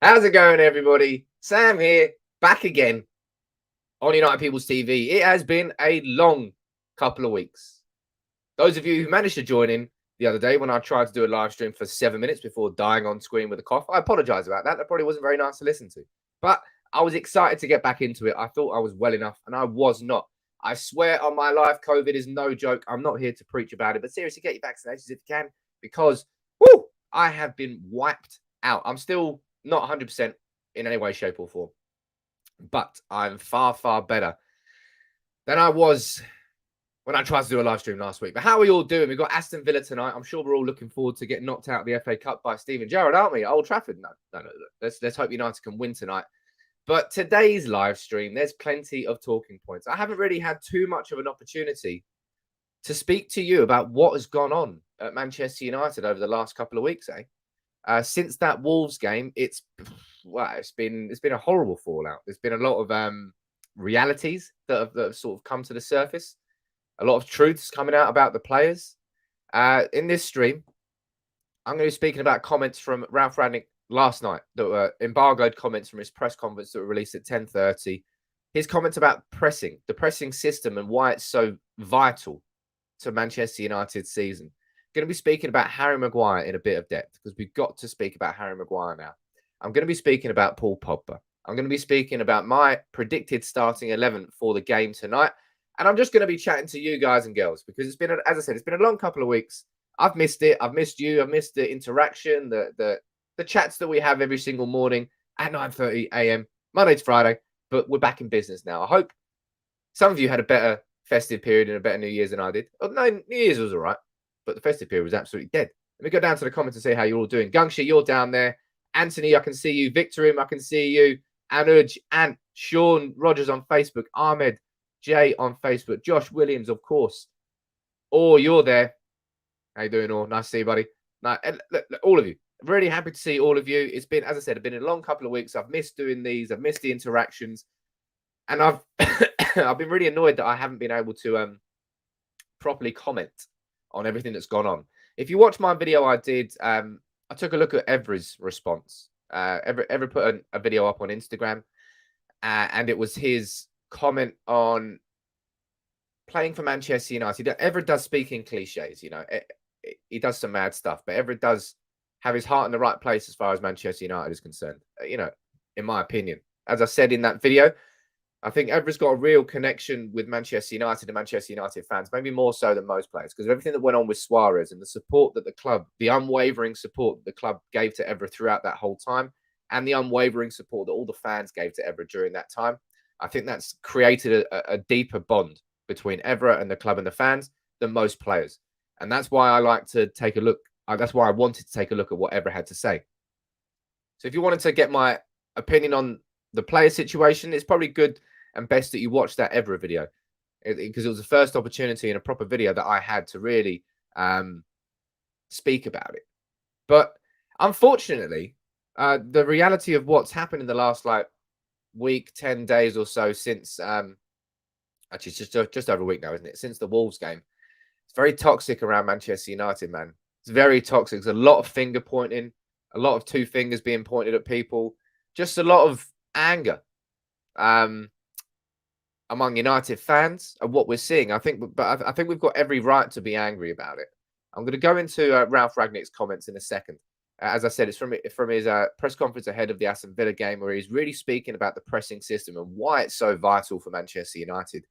How's it going, everybody? Sam here, back again on United People's TV. It has been a long couple of weeks. Those of you who managed to join in the other day when I tried to do a live stream for 7 minutes before dying on screen with a cough, I apologize about that. That probably wasn't very nice to listen to. But I was excited to get back into it. I thought I was well enough, and I was not. I swear on my life, COVID is no joke. I'm not here to preach about it, but seriously, get your vaccinations if you can, because I have been wiped out. I'm still not 100% in any way, shape, or form, but I'm far, far better than I was when I tried to do a live stream last week. But how are you all doing? We've got Aston Villa tonight. I'm sure we're all looking forward to getting knocked out of the FA Cup by Steven Gerrard, aren't we? At Old Trafford? No. Let's hope United can win tonight. But today's live stream, there's plenty of talking points. I haven't really had too much of an opportunity to speak to you about what has gone on at Manchester United over the last couple of weeks, since that Wolves game. It's been a horrible fallout. There's been a lot of realities that have sort of come to the surface. A lot of truths coming out about the players. In this stream, I'm going to be speaking about comments from Ralf Rangnick last night, that were embargoed comments from his press conference that were released at 10:30. His comments about the pressing system, and why it's so vital to Manchester United's season. Going to be speaking about Harry Maguire in a bit of depth, because we've got to speak about Harry Maguire now. I'm going to be speaking about Paul Pogba. I'm going to be speaking about my predicted starting 11 for the game tonight. And I'm just going to be chatting to you guys and girls, because it's been, as I said, it's been a long couple of weeks. I've missed it. I've missed you. I've missed the interaction, the chats that we have every single morning at 9:30 a.m. Monday to Friday. But we're back in business now. I hope some of you had a better festive period and a better New Year's than I did. Oh, no, New Year's was all right, but the festive period was absolutely dead. Let me go down to the comments and see how you're all doing. Gungsha, you're down there. Anthony, I can see you. Victorim, I can see you. Anuj, Ant, Sean Rogers on Facebook. Ahmed, Jay on Facebook. Josh Williams, of course. Oh, you're there. How you doing, all? Nice to see you, buddy. Nice. Look, all of you. Really happy to see all of you. It's been, as I said, it's been a long couple of weeks. I've missed doing these. I've missed the interactions. And I've I've been really annoyed that I haven't been able to properly comment on everything that's gone on. If you watch my video I did, I took a look at Evra's response. Evra put a video up on Instagram, and it was his comment on playing for Manchester United. Evra does speak in cliches, he does some mad stuff, but Evra does have his heart in the right place as far as Manchester United is concerned, in my opinion. As I said in that video, I think Evra's got a real connection with Manchester United and Manchester United fans, maybe more so than most players, because of everything that went on with Suarez and the support that the club, the unwavering support that the club gave to Evra throughout that whole time, and the unwavering support that all the fans gave to Evra during that time. I think that's created a deeper bond between Evra and the club and the fans than most players. And that's why I like to take a look. That's why I wanted to take a look at what Evra had to say. So if you wanted to get my opinion on the player situation, it's probably good and best that you watch that Evra video, because it was the first opportunity in a proper video that I had to really speak about it. But unfortunately, the reality of what's happened in the last week, 10 days or so since, actually it's just over a week now, isn't it? Since the Wolves game, it's very toxic around Manchester United, man. It's very toxic. There's a lot of finger pointing, a lot of two fingers being pointed at people, just a lot of anger among United fans and what we're seeing. I think we've got every right to be angry about it. I'm going to go into Ralf Rangnick's comments in a second. As I said, it's from his press conference ahead of the Aston Villa game, where he's really speaking about the pressing system and why it's so vital for Manchester United.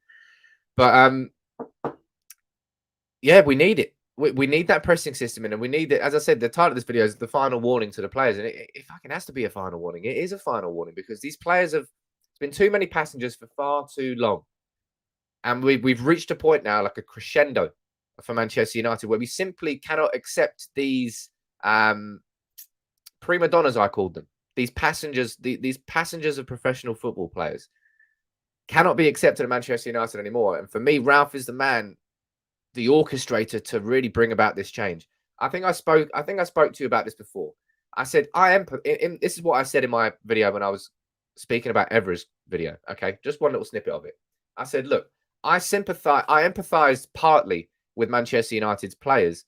But yeah, we need it. We need that pressing system, and we need it. As I said, the title of this video is the final warning to the players, and it fucking has to be a final warning. It is a final warning, because these players it's been too many passengers for far too long, and we've reached a point now, like a crescendo for Manchester United, where we simply cannot accept these prima donnas, I called them. These passengers, these passengers of professional football players, cannot be accepted at Manchester United anymore. And for me, Ralf is the man, the orchestrator, to really bring about this change. I think I spoke to you about this before. I said, this is what I said in my video when I was speaking about Evra's video. Okay, just one little snippet of it. I said, look, I empathized partly with Manchester United's players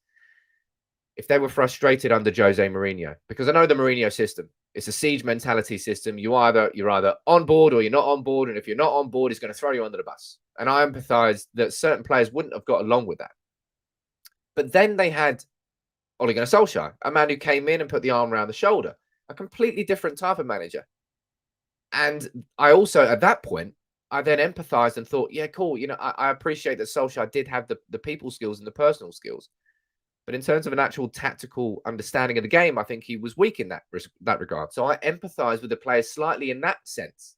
if they were frustrated under Jose Mourinho, because I know the Mourinho system. It's a siege mentality system. You're either on board or you're not on board, and if you're not on board, he's going to throw you under the bus. And I empathise that certain players wouldn't have got along with that. But then they had Ole Gunnar Solskjaer, a man who came in and put the arm around the shoulder, a completely different type of manager. And I also, at that point, I then empathised and thought, yeah, cool. I appreciate that Solskjaer did have the people skills and the personal skills. But in terms of an actual tactical understanding of the game, I think he was weak in that regard. So I empathise with the players slightly in that sense.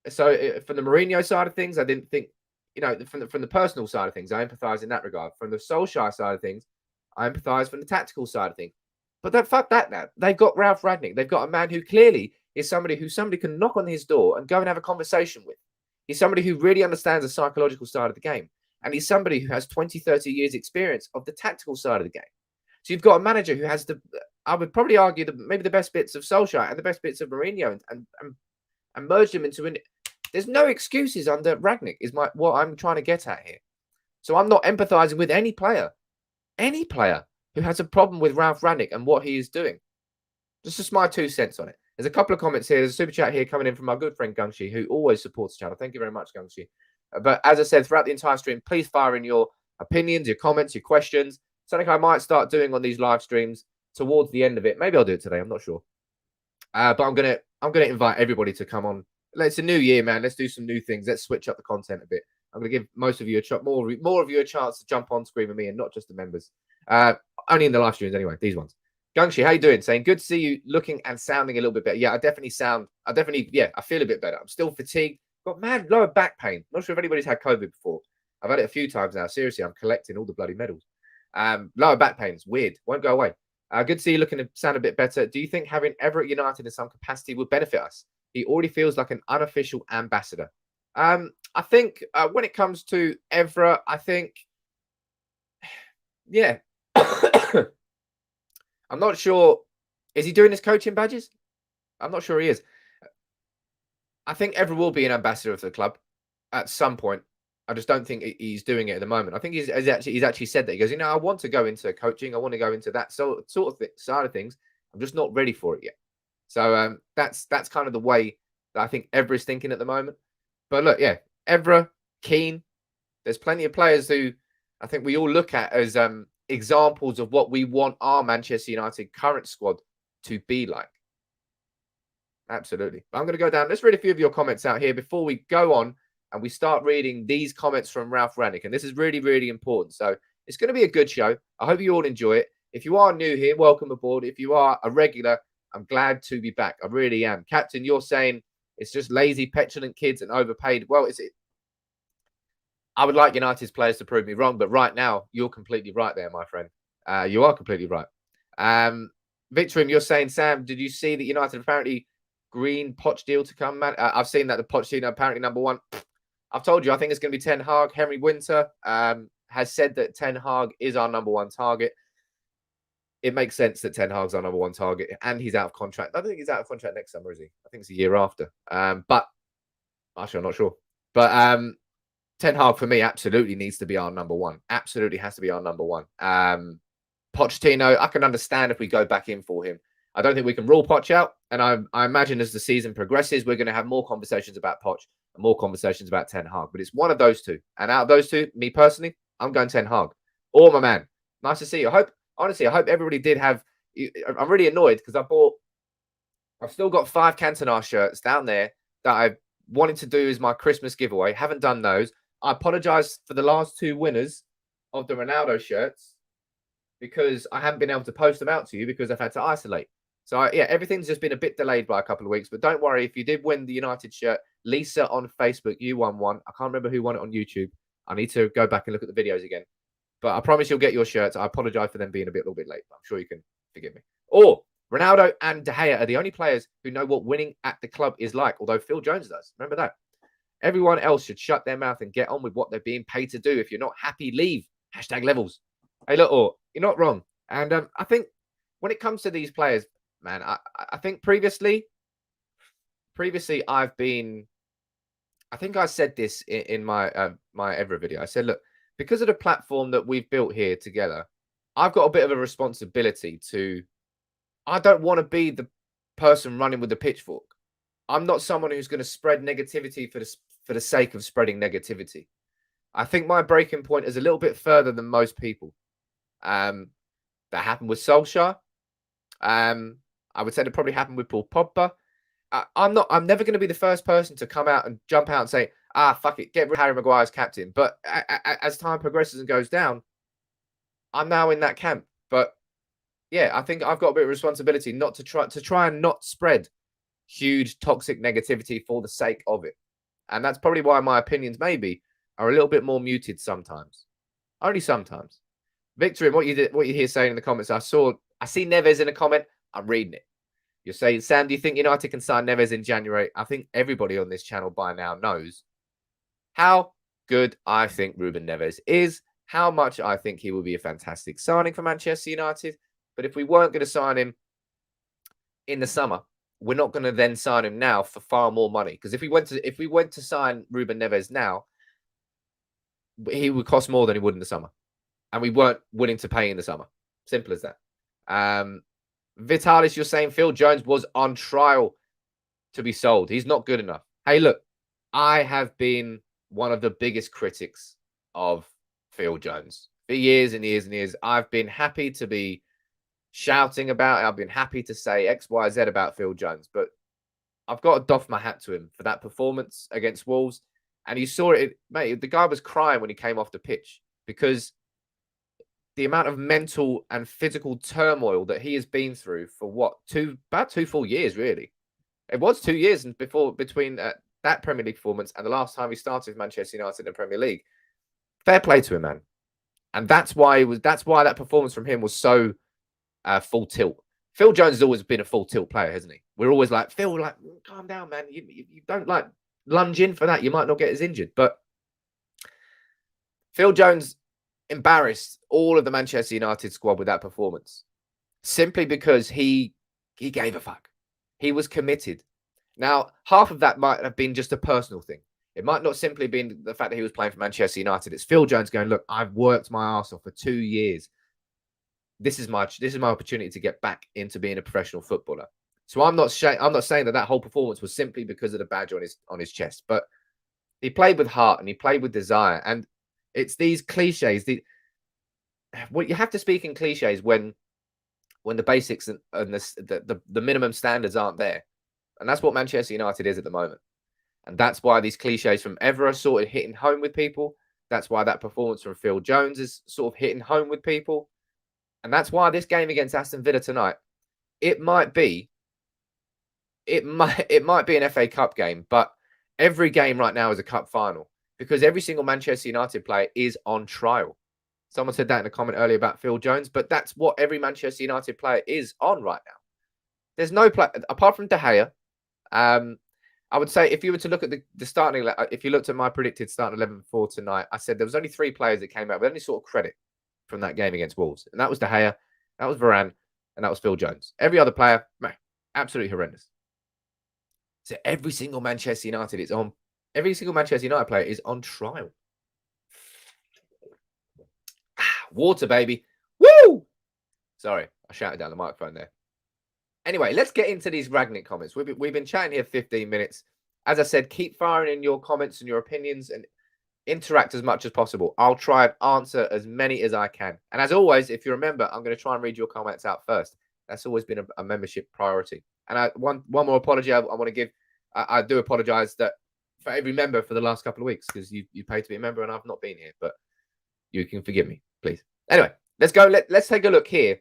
So from the Mourinho side of things, I didn't think, from the personal side of things, I empathise in that regard. From the Solskjaer side of things, I empathise from the tactical side of things. But fuck that now. They've got Ralf Rangnick. They've got a man who clearly is somebody can knock on his door and go and have a conversation with. He's somebody who really understands the psychological side of the game. And he's somebody who has 20, 30 years experience of the tactical side of the game. So you've got a manager who has I would probably argue, maybe the best bits of Solskjaer and the best bits of Mourinho and merge them into there's no excuses under Ragnick is what I'm trying to get at here. So I'm not empathizing with any player who has a problem with Ralf Rangnick and what he is doing. Just my 2 cents on it. There's a couple of comments here. There's a super chat here coming in from our good friend Gungshi, who always supports the channel. Thank you very much, Gungshi. But as I said, throughout the entire stream, please fire in your opinions, your comments, your questions. Something I might start doing on these live streams towards the end of it. Maybe I'll do it today. I'm not sure. But I'm gonna invite everybody to come on. It's a new year, man. Let's do some new things. Let's switch up the content a bit. I'm gonna give most of you more of you a chance to jump on screen with me, and not just the members. Only in the live streams anyway. These ones. Gungshi, how you doing? Saying good to see you, looking and sounding a little bit better. Yeah, I feel a bit better. I'm still fatigued. Got mad lower back pain. Not sure if anybody's had COVID before. I've had it a few times now. Seriously, I'm collecting all the bloody medals. Lower back pain's weird. Won't go away. Good to see you looking and sound a bit better. Do you think having Everett United in some capacity would benefit us? He already feels like an unofficial ambassador. I think when it comes to Evra, I think, yeah. I'm not sure. Is he doing his coaching badges? I'm not sure he is. I think Evra will be an ambassador of the club at some point. I just don't think he's doing it at the moment. I think he's actually said that. He goes, I want to go into coaching. I want to go into that sort of side of things. I'm just not ready for it yet. So that's kind of the way that I think Evra is thinking at the moment. But look, yeah, Evra, Keane. There's plenty of players who I think we all look at as examples of what we want our Manchester United current squad to be like. Absolutely. I'm going to go down. Let's read a few of your comments out here before we go on and we start reading these comments from Ralf Rangnick. And this is really, really important. So it's going to be a good show. I hope you all enjoy it. If you are new here, welcome aboard. If you are a regular, I'm glad to be back. I really am. Captain, you're saying it's just lazy, petulant kids and overpaid. Well, I would like United's players to prove me wrong, but right now, you're completely right there, my friend. You are completely right. Victorim, you're saying, Sam, did you see that United apparently green Poch deal to come, man? I've seen that the Pochettino apparently number one. I've told you, I think it's going to be Ten Hag. Henry Winter has said that Ten Hag is our number one target. It makes sense that Ten Hag's our number one target, and he's out of contract. I don't think he's out of contract next summer, is he? I think it's a year after. But actually, I'm not sure. But Ten Hag for me absolutely needs to be our number one. Absolutely has to be our number one. Pochettino, I can understand if we go back in for him. I don't think we can rule Poch out. And I imagine as the season progresses, we're going to have more conversations about Poch and more conversations about Ten Hag. But it's one of those two. And out of those two, me personally, I'm going Ten Hag. Or my man. Nice to see you. Honestly, I hope everybody did have. I'm really annoyed because I've still got 5 Cantona shirts down there that I wanted to do as my Christmas giveaway. Haven't done those. I apologize for the last 2 winners of the Ronaldo shirts because I haven't been able to post them out to you because I've had to isolate. So, yeah, everything's just been a bit delayed by a couple of weeks. But don't worry, if you did win the United shirt, Lisa on Facebook, you won one. I can't remember who won it on YouTube. I need to go back and look at the videos again. But I promise you'll get your shirts. I apologize for them being a little bit late. I'm sure you can forgive me. Or Ronaldo and De Gea are the only players who know what winning at the club is like, although Phil Jones does. Remember that. Everyone else should shut their mouth and get on with what they're being paid to do. If you're not happy, leave. #levels. Hey, look, you're not wrong. And I think when it comes to these players, man, I think previously I've been, I think I said this in my my Evra video. I said, look, because of the platform that we've built here together, I've got a bit of a responsibility to. I don't want to be the person running with the pitchfork. I'm not someone who's going to spread negativity for the sake of spreading negativity. I think my breaking point is a little bit further than most people. That happened with Solskjaer. I would say that probably happened with Paul Pogba. I'm never going to be the first person to come out and jump out and say, fuck it, get rid of Harry Maguire as captain. But as time progresses and goes down, I'm now in that camp. But yeah, I think I've got a bit of responsibility not to try and not spread huge toxic negativity for the sake of it. And that's probably why my opinions maybe are a little bit more muted sometimes. Only sometimes. Victor, what you hear saying in the comments, I see Neves in a comment. I'm reading it. You're saying, Sam, do you think United can sign Neves in January? I think everybody on this channel by now knows how good I think Ruben Neves is, how much I think he will be a fantastic signing for Manchester United. But if we weren't going to sign him in the summer, we're not going to then sign him now for far more money. Because if we went to sign Ruben Neves now, he would cost more than he would in the summer. And we weren't willing to pay in the summer. Simple as that. Vitalis, you're saying Phil Jones was on trial to be sold. He's not good enough. Hey, look, I have been one of the biggest critics of Phil Jones for years and years and years. I've been happy to be shouting about it. I've been happy to say X, Y, Z about Phil Jones. But I've got to doff my hat to him for that performance against Wolves. And you saw it, mate, the guy was crying when he came off the pitch because the amount of mental and physical turmoil that he has been through for about 2 full years, really. It was 2 years between that Premier League performance and the last time he started with Manchester United in the Premier League. Fair play to him, man. And that's why that performance from him was so full tilt. Phil Jones has always been a full tilt player, hasn't he? We're always like, Phil, like, calm down, man. You don't like lunge in for that. You might not get as injured. But Phil Jones embarrassed all of the Manchester United squad with that performance simply because he gave a fuck. He was committed. Now, half of that might have been just a personal thing. It might not simply be the fact that he was playing for Manchester United. It's Phil Jones going, look, I've worked my arse off for 2 years. This is my opportunity to get back into being a professional footballer. So I'm not saying that whole performance was simply because of the badge on his chest, but he played with heart and he played with desire. And it's these cliches. You have to speak in cliches when the basics and the minimum standards aren't there. And that's what Manchester United is at the moment. And that's why these cliches from Evera sort of hitting home with people. That's why that performance from Phil Jones is sort of hitting home with people. And that's why this game against Aston Villa tonight, it might be an FA Cup game, but every game right now is a cup final because every single Manchester United player is on trial. Someone said that in a comment earlier about Phil Jones, but that's what every Manchester United player is on right now. There's no play apart from De Gea. I would say if you were to look at the starting, if you looked at my predicted starting 11 for tonight, I said there was only 3 players that came out with any sort of credit from that game against Wolves, and that was De Gea, that was Varane, and that was Phil Jones. Every other player, man, absolutely horrendous. So every single Manchester United player is on trial. Water, baby. Woo! Sorry, I shouted down the microphone there. Anyway, let's get into these Ragnick comments. We've been chatting here 15 minutes. As I said, keep firing in your comments and your opinions and interact as much as possible. I'll try and answer as many as I can. And as always, if you remember, I'm going to try and read your comments out first. That's always been a membership priority. And one more apology I want to give. I do apologize that for every member for the last couple of weeks because you paid to be a member and I've not been here. But you can forgive me, please. Anyway, let's go. Let's take a look here.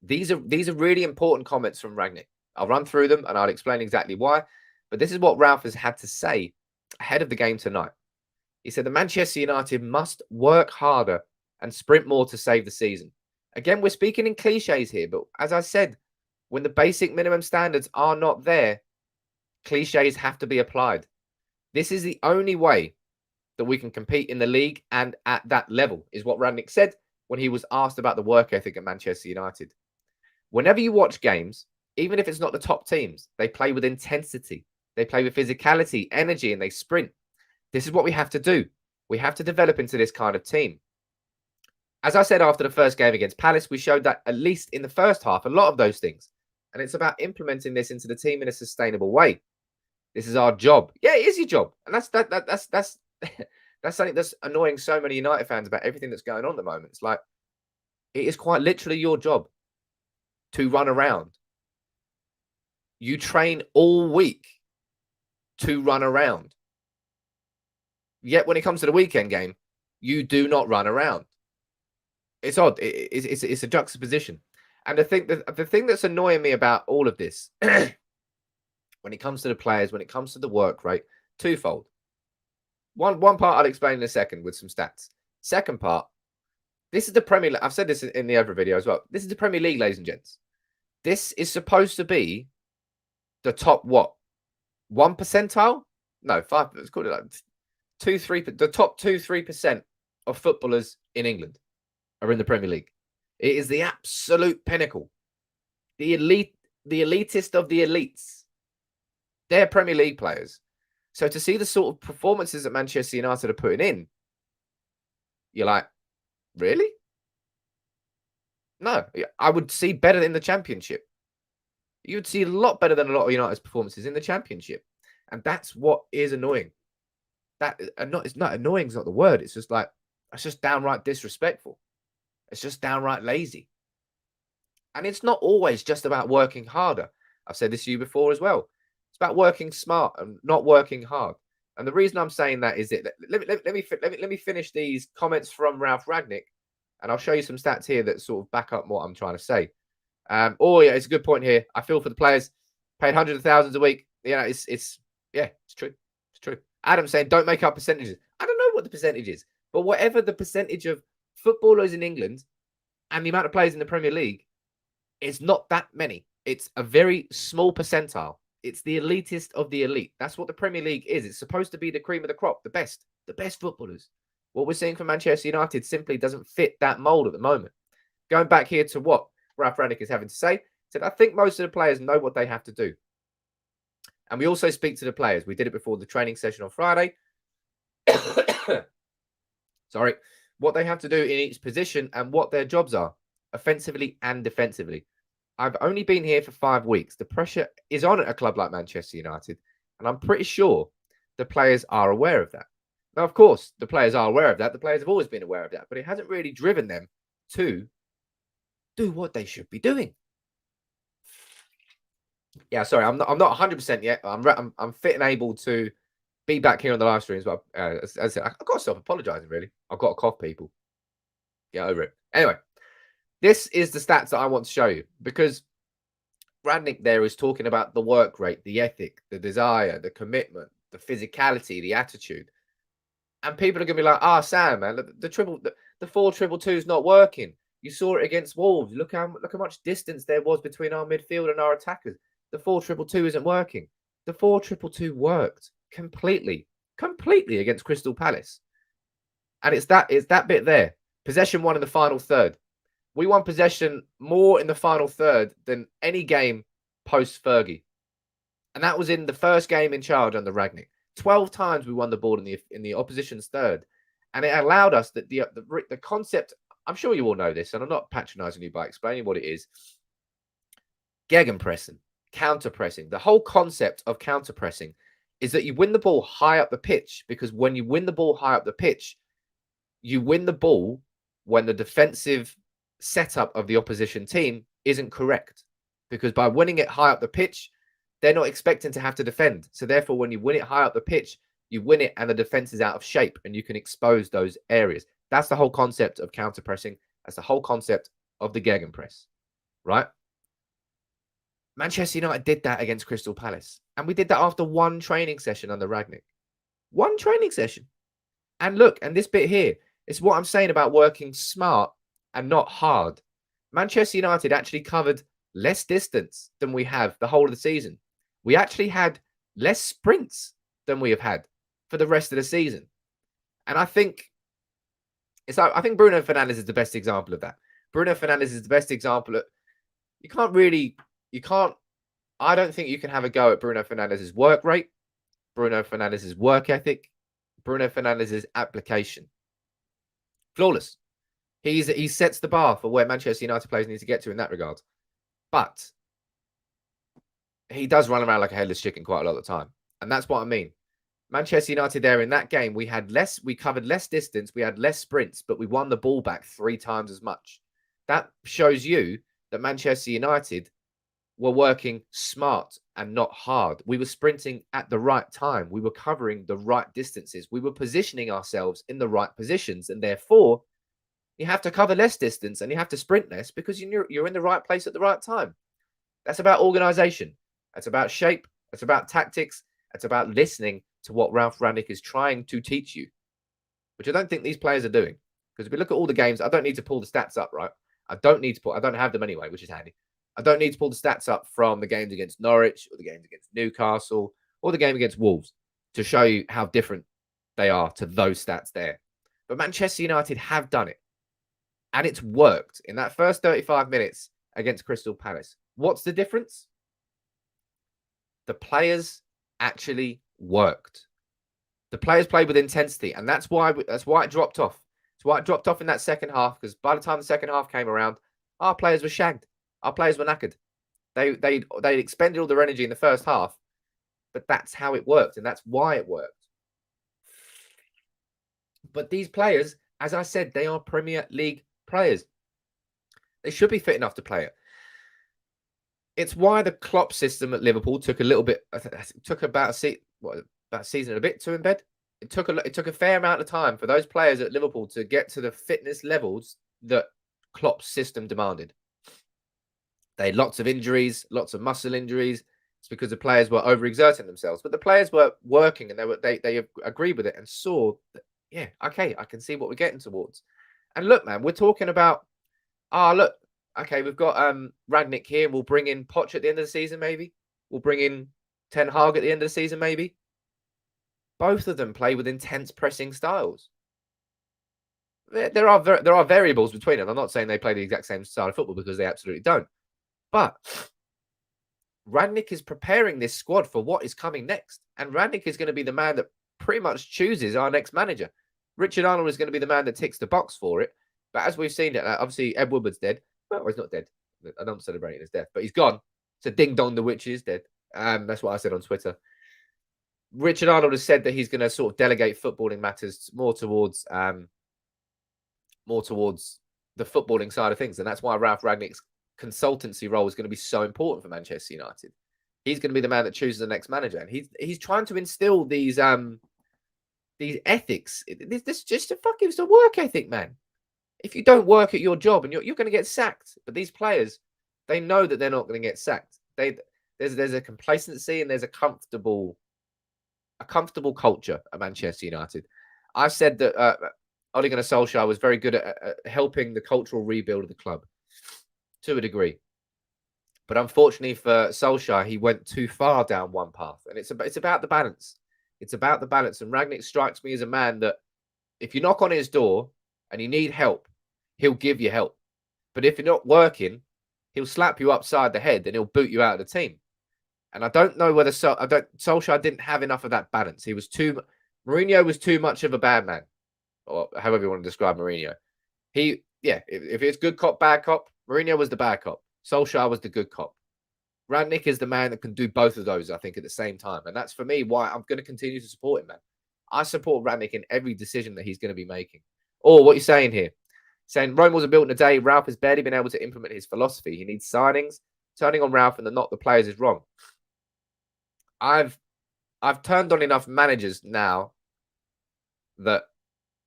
These are really important comments from Ragnick. I'll run through them and I'll explain exactly why. But this is what Ralf has had to say ahead of the game tonight. He said the Manchester United must work harder and sprint more to save the season. Again, we're speaking in cliches here, but as I said, when the basic minimum standards are not there, cliches have to be applied. This is the only way that we can compete in the league and at that level, is what Ragnick said when he was asked about the work ethic at Manchester United. Whenever you watch games, even if it's not the top teams, they play with intensity. They play with physicality, energy, and they sprint. This is what we have to do. We have to develop into this kind of team. As I said after the first game against Palace, we showed that at least in the first half, a lot of those things. And it's about implementing this into the team in a sustainable way. This is our job. Yeah, it is your job. And that's that's something that's annoying so many United fans about everything that's going on at the moment. It's like, it is quite literally your job to run around. You train all week to run around. Yet when it comes to the weekend game, you do not run around. It's odd. It's a juxtaposition. And the thing that's annoying me about all of this, when it comes to the players, when it comes to the work rate, twofold. One part I'll explain in a second with some stats. Second part, this is the Premier League. I've said this in the other video as well. This is the Premier League, ladies and gents. This is supposed to be the top what? 1 percentile? No, 5. Let's call it like 2-3. The top 2-3% of footballers in England are in the Premier League. It is the absolute pinnacle. The elite, the elitist of the elites. They're Premier League players. So to see the sort of performances that Manchester United are putting in, you're like, really? No, I would see better in the Championship. You'd see a lot better than a lot of United's performances in the Championship. And that's what is annoying. It's not annoying, is not the word. It's just like, it's just downright disrespectful. It's just downright lazy. And it's not always just about working harder. I've said this to you before as well. It's about working smart and not working hard. And the reason I'm saying that is that let me finish these comments from Ralf Rangnick, and I'll show you some stats here that sort of back up what I'm trying to say. Oh yeah, it's a good point here. I feel for the players, paid hundreds of thousands a week. Yeah, it's true. It's true. Adam saying don't make up percentages. I don't know what the percentage is, but whatever the percentage of footballers in England and the amount of players in the Premier League, it's not that many. It's a very small percentile. It's the elitist of the elite. That's what the Premier League is. It's supposed to be the cream of the crop, the best footballers. What we're seeing from Manchester United simply doesn't fit that mold at the moment. Going back here to what Ralf Rangnick is having to say, said, I think most of the players know what they have to do. And we also speak to the players. We did it before the training session on Friday. Sorry. What they have to do in each position and what their jobs are, offensively and defensively. I've only been here for 5 weeks. The pressure is on at a club like Manchester United, and I'm pretty sure the players are aware of that. Now, of course, the players are aware of that. The players have always been aware of that, but it hasn't really driven them to do what they should be doing. Yeah, sorry, I'm not 100% yet. I'm fit and able to be back here on the live streams, but as I said, I've got to stop apologizing, really. I've got a cough, people. Get over it. Anyway, this is the stats that I want to show you, because Ragnick there is talking about the work rate, the ethic, the desire, the commitment, the physicality, the attitude. And people are going to be like, Sam, man, the 4-2-2 is not working. You saw it against Wolves. Look how much distance there was between our midfield and our attackers. The 4-2-2 isn't working. The 4-2-2 worked completely against Crystal Palace. And it's that bit there. Possession won in the final third. We won possession more in the final third than any game post-Fergie. And that was in the first game in charge under Ragnick. 12 times we won the ball in the opposition's third. And it allowed us that the concept, I'm sure you all know this, and I'm not patronizing you by explaining what it is. Gegenpressing, counter-pressing. The whole concept of counter-pressing is that you win the ball high up the pitch, because when you win the ball high up the pitch, you win the ball when the defensive setup of the opposition team isn't correct. Because by winning it high up the pitch, they're not expecting to have to defend. So therefore, when you win it high up the pitch, you win it and the defense is out of shape and you can expose those areas. That's the whole concept of counter-pressing. That's the whole concept of the gegenpress, right? Manchester United did that against Crystal Palace. And we did that after one training session under Ragnick. One training session. And look, and this bit here, it's what I'm saying about working smart and not hard. Manchester United actually covered less distance than we have the whole of the season. We actually had less sprints than we have had for the rest of the season. And I think Bruno Fernandes is the best example of that. Bruno Fernandes is the best example of, I don't think you can have a go at Bruno Fernandes' work rate, Bruno Fernandes' work ethic, Bruno Fernandes' application. Flawless. He sets the bar for where Manchester United players need to get to in that regard. But he does run around like a headless chicken quite a lot of the time. And that's what I mean. Manchester United there in that game, we covered less distance, we had less sprints, but we won the ball back 3 times as much. That shows you that Manchester United were working smart and not hard. We were sprinting at the right time. We were covering the right distances. We were positioning ourselves in the right positions. And therefore, you have to cover less distance and you have to sprint less because you're in the right place at the right time. That's about organization. That's about shape. That's about tactics. That's about listening to what Ralf Rangnick is trying to teach you, which I don't think these players are doing. Because if we look at all the games, I don't need to pull the stats up, right? I don't have them anyway, which is handy. I don't need to pull the stats up from the games against Norwich or the games against Newcastle or the game against Wolves to show you how different they are to those stats there. But Manchester United have done it. And it's worked in that first 35 minutes against Crystal Palace. What's the difference? The players actually worked. The players played with intensity, and that's why it dropped off. That's why it dropped off in that second half, because by the time the second half came around, our players were shagged. Our players were knackered. They expended all their energy in the first half, but that's how it worked, and that's why it worked. But these players, as I said, they are Premier League players. They should be fit enough to play it. It's why the Klopp system at Liverpool took a little bit. It took about a season and a bit to embed. It took a fair amount of time for those players at Liverpool to get to the fitness levels that Klopp's system demanded. They had lots of injuries, lots of muscle injuries. It's because the players were overexerting themselves, but the players were working and they agreed with it and saw that, yeah, okay, I can see what we're getting towards. And look, man, we're talking about, look, okay, we've got Ragnick here. We'll bring in Poch at the end of the season, maybe. We'll bring in Ten Hag at the end of the season, maybe. Both of them play with intense pressing styles. There are variables between them. I'm not saying they play the exact same style of football because they absolutely don't. But Ragnick is preparing this squad for what is coming next. And Ragnick is going to be the man that pretty much chooses our next manager. Richard Arnold is going to be the man that ticks the box for it. But as we've seen, obviously, Ed Woodward's dead. Well, he's not dead. I don't celebrate his death, but he's gone. So ding dong, the witch is dead. That's what I said on Twitter. Richard Arnold has said that he's going to sort of delegate footballing matters more towards the footballing side of things. And that's why Ralf Rangnick's consultancy role is going to be so important for Manchester United. He's going to be the man that chooses the next manager. And he's trying to instill these ethics. This just it's a work ethic, man. If you don't work at your job and you're going to get sacked. But these players, they know that they're not going to get sacked. There's a complacency and there's a comfortable culture at Manchester United. I've said that Ole Gunnar Solskjaer was very good at helping the cultural rebuild of the club to a degree. But unfortunately for Solskjaer, he went too far down one path. And it's about the balance. It's about the balance. And Ragnick strikes me as a man that if you knock on his door and you need help, he'll give you help. But if you're not working, he'll slap you upside the head and he'll boot you out of the team. And I don't know whether Solskjaer didn't have enough of that balance. Mourinho was too much of a bad man, or however you want to describe Mourinho. If it's good cop, bad cop, Mourinho was the bad cop. Solskjaer was the good cop. Ragnick is the man that can do both of those, I think, at the same time. And that's for me why I'm going to continue to support him, man. I support Ragnick in every decision that he's going to be making. Or what you're saying here, saying Rome wasn't built in a day. Ralf has barely been able to implement his philosophy. He needs signings. Turning on Ralf and not the players is wrong. I've turned on enough managers now that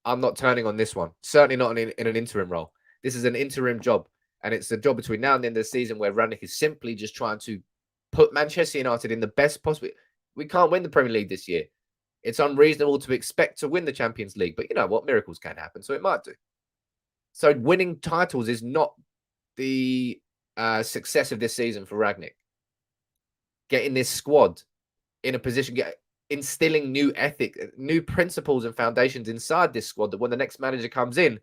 I'm not turning on this one. Certainly not in an interim role. This is an interim job. And it's a job between now and the end of the season where Ragnick is simply just trying to put Manchester United in the best possible. We can't win the Premier League this year. It's unreasonable to expect to win the Champions League. But you know what? Miracles can happen. So it might do. So winning titles is not the success of this season for Ragnick. Getting this squad in a position, instilling new ethics, new principles and foundations inside this squad that when the next manager comes in,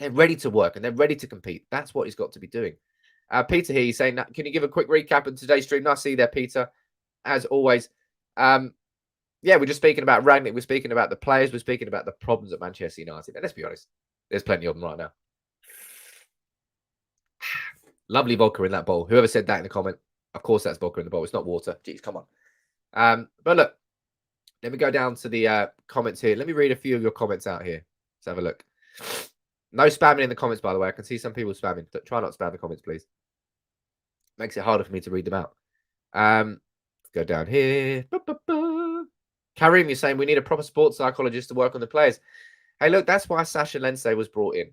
they're ready to work and they're ready to compete. That's what he's got to be doing. Peter here, he's saying, can you give a quick recap of today's stream? Nice to see you there, Peter. As always. We're just speaking about Ragnick. We're speaking about the players. We're speaking about the problems at Manchester United. And let's be honest, There's plenty of them right now. Lovely vodka in that bowl. Whoever said that in the comment, of course that's vodka in the bowl. It's not water. Jeez, come on. But look, let me go down to the comments here. Let me read a few of your comments out here. Let's have a look. No spamming in the comments, by the way. I can see some people spamming. Try not to spam the comments, please. Makes it harder for me to read them out. Go down here. Karim, you're saying we need a proper sports psychologist to work on the players. Hey, look, that's why Sasha Lense was brought in.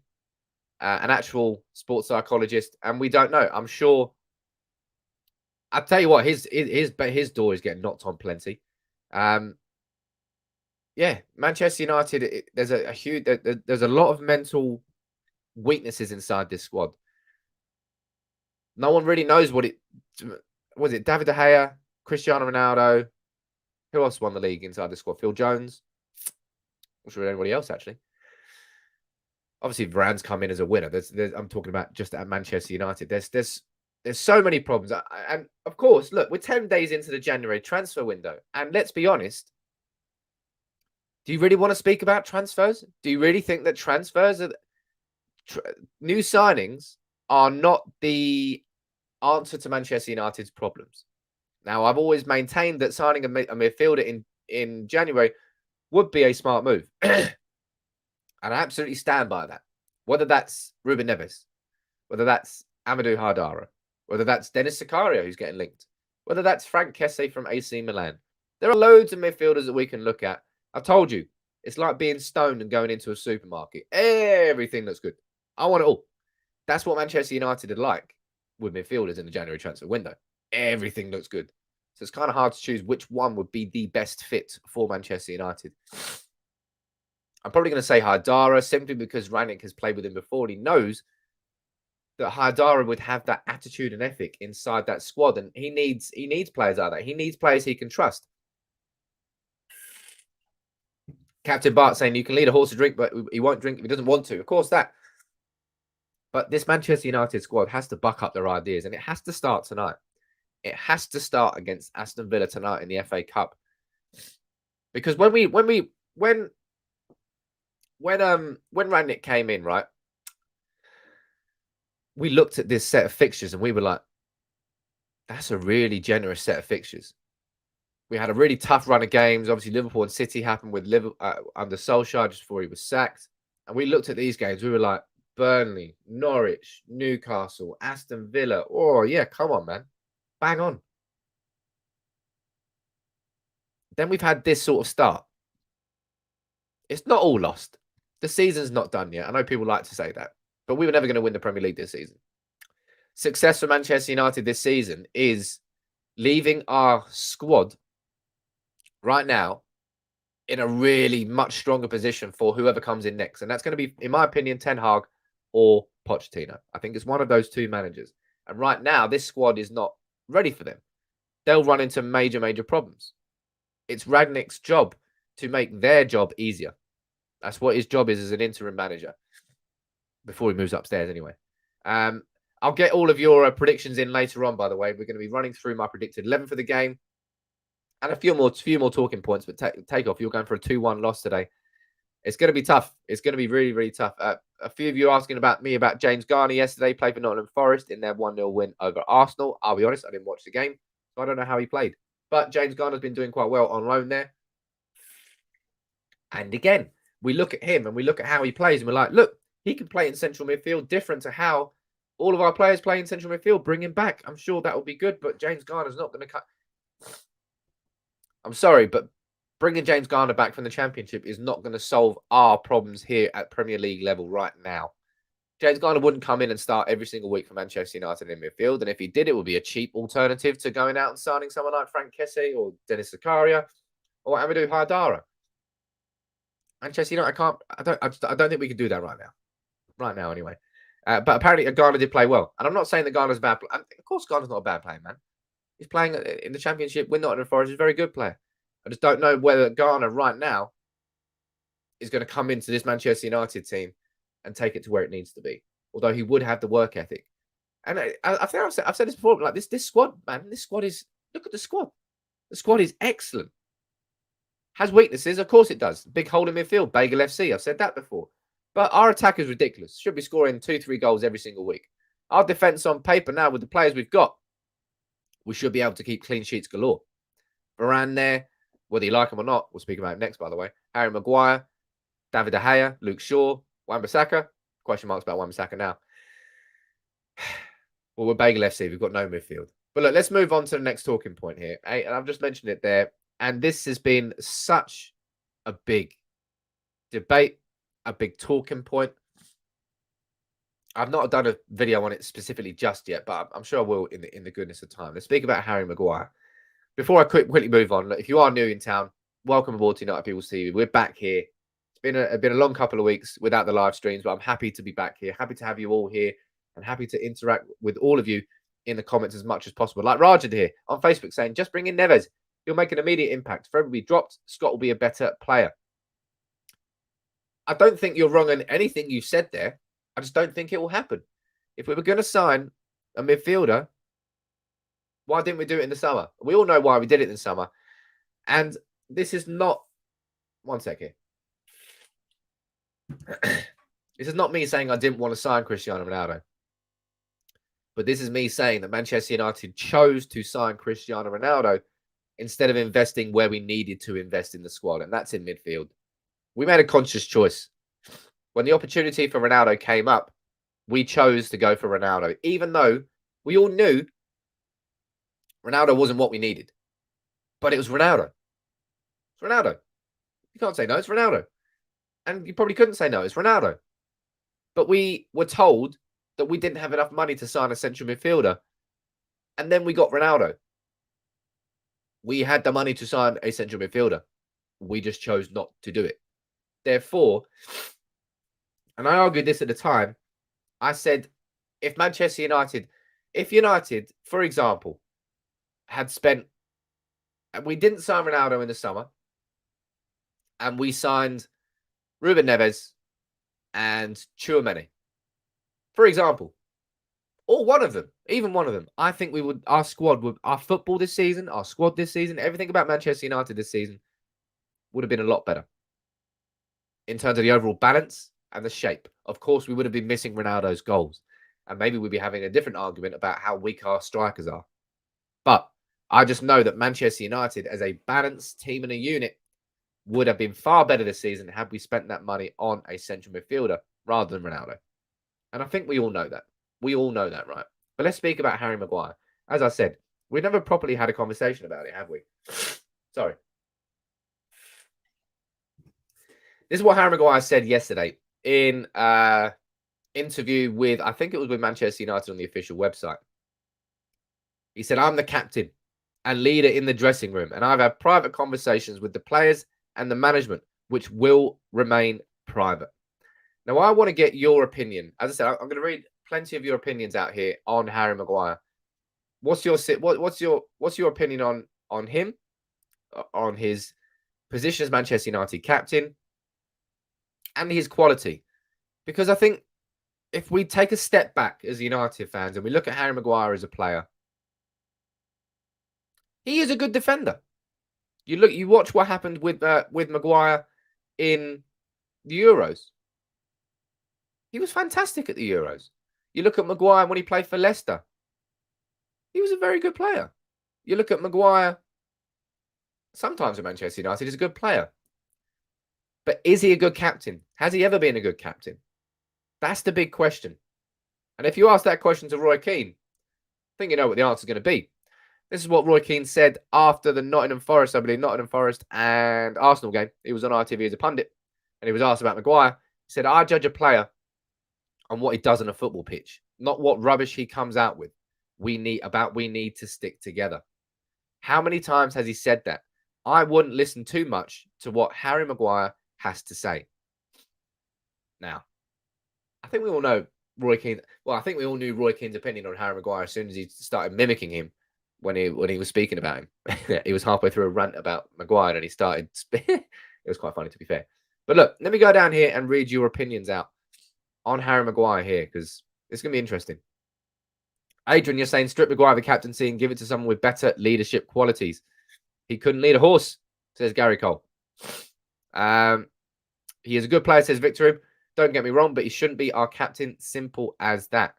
An actual sports psychologist, and we don't know. I'm sure. I'll tell you what, his door is getting knocked on plenty. Yeah, Manchester United. There's a huge. There's a lot of mental weaknesses inside this squad. No one really knows what it was. It David De Gea, Cristiano Ronaldo. Who else won the league inside the squad? Phil Jones. I'm sure anybody else actually. Obviously, Varane's come in as a winner. I'm talking about just at Manchester United. There's so many problems, and of course, look, we're 10 days into the January transfer window, and let's be honest. Do you really want to speak about transfers? Do you really think that transfers, new signings, are not the answer to Manchester United's problems? Now, I've always maintained that signing a midfielder in January would be a smart move. And I absolutely stand by that. Whether that's Ruben Neves, whether that's Amadou Hardara, whether that's Dennis Zakaria, who's getting linked, whether that's Frank Kessie from AC Milan. There are loads of midfielders that we can look at. I told you, it's like being stoned and going into a supermarket. Everything looks good. I want it all. That's what Manchester United are like with midfielders in the January transfer window. Everything looks good. So it's kind of hard to choose which one would be the best fit for Manchester United. I'm probably going to say Hardara simply because Ragnick has played with him before. And he knows that Hardara would have that attitude and ethic inside that squad. And he needs players like that. He needs players he can trust. Captain Bart saying you can lead a horse to drink, but he won't drink if he doesn't want to. Of course that. But this Manchester United squad has to buck up their ideas, and it has to start tonight. It has to start against Aston Villa tonight in the FA Cup. Because when Ragnick came in, right, we looked at this set of fixtures and we were like, that's a really generous set of fixtures. We had a really tough run of games. Obviously, Liverpool and City happened with Liverpool under Solskjaer just before he was sacked. And we looked at these games. We were like, Burnley, Norwich, Newcastle, Aston Villa. Oh, yeah, come on, man. Bang on. Then we've had this sort of start. It's not all lost. The season's not done yet. I know people like to say that. But we were never going to win the Premier League this season. Success for Manchester United this season is leaving our squad right now in a really much stronger position for whoever comes in next. And that's going to be, in my opinion, Ten Hag or Pochettino. I think it's one of those two managers. And right now, this squad is not ready for them. They'll run into major, major problems. It's Ragnick's job to make their job easier. That's what his job is as an interim manager. Before he moves upstairs anyway. I'll get all of your predictions in later on, by the way. We're going to be running through my predicted 11 for the game. And a few more talking points, but take off. You're going for a 2-1 loss today. It's going to be tough. It's going to be really, really tough. A few of you asking about James Garner yesterday. Played for Nottingham Forest in their 1-0 win over Arsenal. I'll be honest, I didn't watch the game, so I don't know how he played. But James Garner's been doing quite well on loan there. And again, we look at him and we look at how he plays, and we're like, look, he can play in central midfield, different to how all of our players play in central midfield. Bring him back. I'm sure that will be good, but James Garner's not going to cut. I'm sorry, but bringing James Garner back from the Championship is not going to solve our problems here at Premier League level right now. James Garner wouldn't come in and start every single week for Manchester United in midfield, and if he did, it would be a cheap alternative to going out and signing someone like Frank Kessie or Dennis Zakaria or Amadou Hardara. Manchester United I don't think we can do that right now. Right now, anyway. But apparently, Garner did play well. And I'm not saying that Garner's a bad player. Of course, Garner's not a bad player, man. He's playing in the Championship with Nottingham Forest. He's a very good player. I just don't know whether Garner right now is going to come into this Manchester United team and take it to where it needs to be. Although he would have the work ethic. And I think I've said this before. Like this squad, man. This squad is. Look at the squad. The squad is excellent. Has weaknesses, of course it does. Big hole in midfield. Bagel FC. I've said that before. But our attack is ridiculous. Should be scoring 2-3 goals every single week. Our defence on paper now, with the players we've got, we should be able to keep clean sheets galore. Varane there, whether you like him or not, we'll speak about him next, by the way. Harry Maguire, David De Gea, Luke Shaw, Wan-Bissaka. Question marks about Wan-Bissaka now. Well, we're Bagel FC. We've got no midfield. But look, let's move on to the next talking point here. And I've just mentioned it there. And this has been such a big debate, a big talking point. I've not done a video on it specifically just yet, but I'm sure I will in the goodness of time. Let's speak about Harry Maguire. Before I quickly move on, look, if you are new in town, welcome aboard to United People's TV. We're back here. It's been a long couple of weeks without the live streams, but I'm happy to be back here. Happy to have you all here and happy to interact with all of you in the comments as much as possible. Like Rajad here on Facebook saying, just bring in Neves. He'll make an immediate impact. For everybody dropped, Scott will be a better player. I don't think you're wrong on anything you said there. I just don't think it will happen. If we were going to sign a midfielder, why didn't we do it in the summer? We all know why we did it in the summer. And this is not... One sec here. This is not me saying I didn't want to sign Cristiano Ronaldo. But this is me saying that Manchester United chose to sign Cristiano Ronaldo instead of investing where we needed to invest in the squad, and that's in midfield. We made a conscious choice. When the opportunity for Ronaldo came up, we chose to go for Ronaldo, even though we all knew Ronaldo wasn't what we needed. But it was Ronaldo. It's Ronaldo. You can't say no, it's Ronaldo. And you probably couldn't say no, it's Ronaldo. But we were told that we didn't have enough money to sign a central midfielder. And then we got Ronaldo. We had the money to sign a central midfielder. We just chose not to do it. Therefore, and I argued this at the time, I said, if United, for example, had spent, and we didn't sign Ronaldo in the summer, and we signed Ruben Neves and Tchouaméni, for example, or one of them, even one of them, I think we would, our squad this season, everything about Manchester United this season would have been a lot better in terms of the overall balance and the shape. Of course, we would have been missing Ronaldo's goals, and maybe we'd be having a different argument about how weak our strikers are. But I just know that Manchester United, as a balanced team and a unit, would have been far better this season had we spent that money on a central midfielder rather than Ronaldo. And I think we all know that. We all know that, right? But let's speak about Harry Maguire. As I said, we've never properly had a conversation about it, have we? Sorry. This is what Harry Maguire said yesterday in an interview with, I think it was with Manchester United on the official website. He said, I'm the captain and leader in the dressing room, and I've had private conversations with the players and the management, which will remain private. Now, I want to get your opinion. As I said, I'm going to read plenty of your opinions out here on Harry Maguire. What's your opinion on him, on his position as Manchester United captain, and his quality? Because I think if we take a step back as United fans and we look at Harry Maguire as a player, he is a good defender. You watch what happened with Maguire in the Euros. He was fantastic at the Euros. You look at Maguire when he played for Leicester. He was a very good player. You look at Maguire sometimes at Manchester United, he's a good player. But is he a good captain? Has he ever been a good captain? That's the big question. And if you ask that question to Roy Keane, I think you know what the answer is going to be. This is what Roy Keane said after the Nottingham Forest and Arsenal game. He was on RTV as a pundit, and he was asked about Maguire. He said, I judge a player on what he does on a football pitch, not what rubbish he comes out with. We need to stick together. How many times has he said that? I wouldn't listen too much to what Harry Maguire has to say. Now, I think we all know Roy Keane. Well, I think we all knew Roy Keane's opinion on Harry Maguire as soon as he started mimicking him when he was speaking about him. He was halfway through a rant about Maguire and he started. It was quite funny, to be fair. But look, let me go down here and read your opinions out on Harry Maguire here, because it's going to be interesting. Adrian, you're saying strip Maguire of the captaincy and give it to someone with better leadership qualities. He couldn't lead a horse, says Gary Cole. He is a good player, says Victor. Don't get me wrong, but he shouldn't be our captain. Simple as that.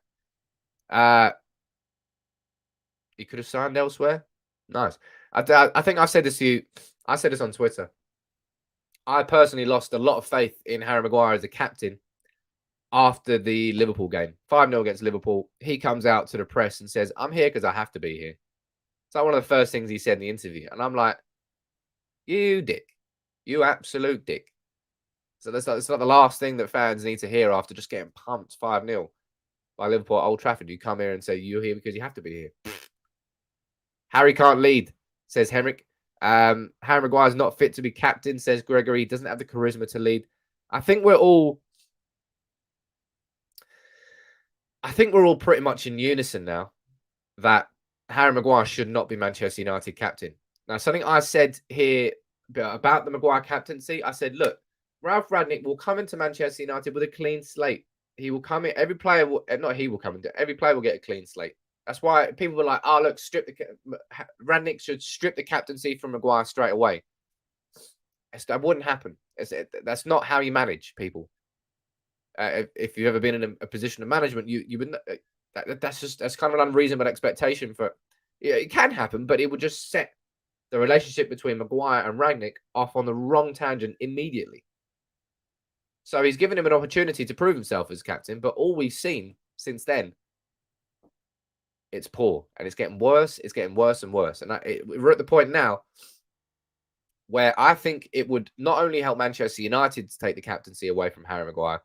He could have signed elsewhere. Nice. I think I said this to you. I said this on Twitter. I personally lost a lot of faith in Harry Maguire as a captain after the Liverpool game. 5-0 against Liverpool. He comes out to the press and says, I'm here because I have to be here. It's like one of the first things he said in the interview. And I'm like, you dick. You absolute dick. So that's like the last thing that fans need to hear after just getting pumped 5-0 by Liverpool at Old Trafford. You come here and say, you're here because you have to be here. Harry can't lead, says Henrik. Harry Maguire's not fit to be captain, says Gregory. He doesn't have the charisma to lead. I think we're all pretty much in unison now that Harry Maguire should not be Manchester United captain. Now, something I said here about the Maguire captaincy, I said, look, Ralf Rangnick will come into Manchester United with a clean slate. He will come in. Every player will, not he will come into, every player will get a clean slate. That's why people were like, oh, look, Rangnick should strip the captaincy from Maguire straight away. That wouldn't happen. That's not how you manage people. If you've ever been in a position of management, you would. That's kind of an unreasonable expectation for. Yeah, it can happen, but it would just set the relationship between Maguire and Ragnick off on the wrong tangent immediately. So he's given him an opportunity to prove himself as captain, but all we've seen since then, it's poor, and it's getting worse. It's getting worse and worse, and we're at the point now where I think it would not only help Manchester United to take the captaincy away from Harry Maguire,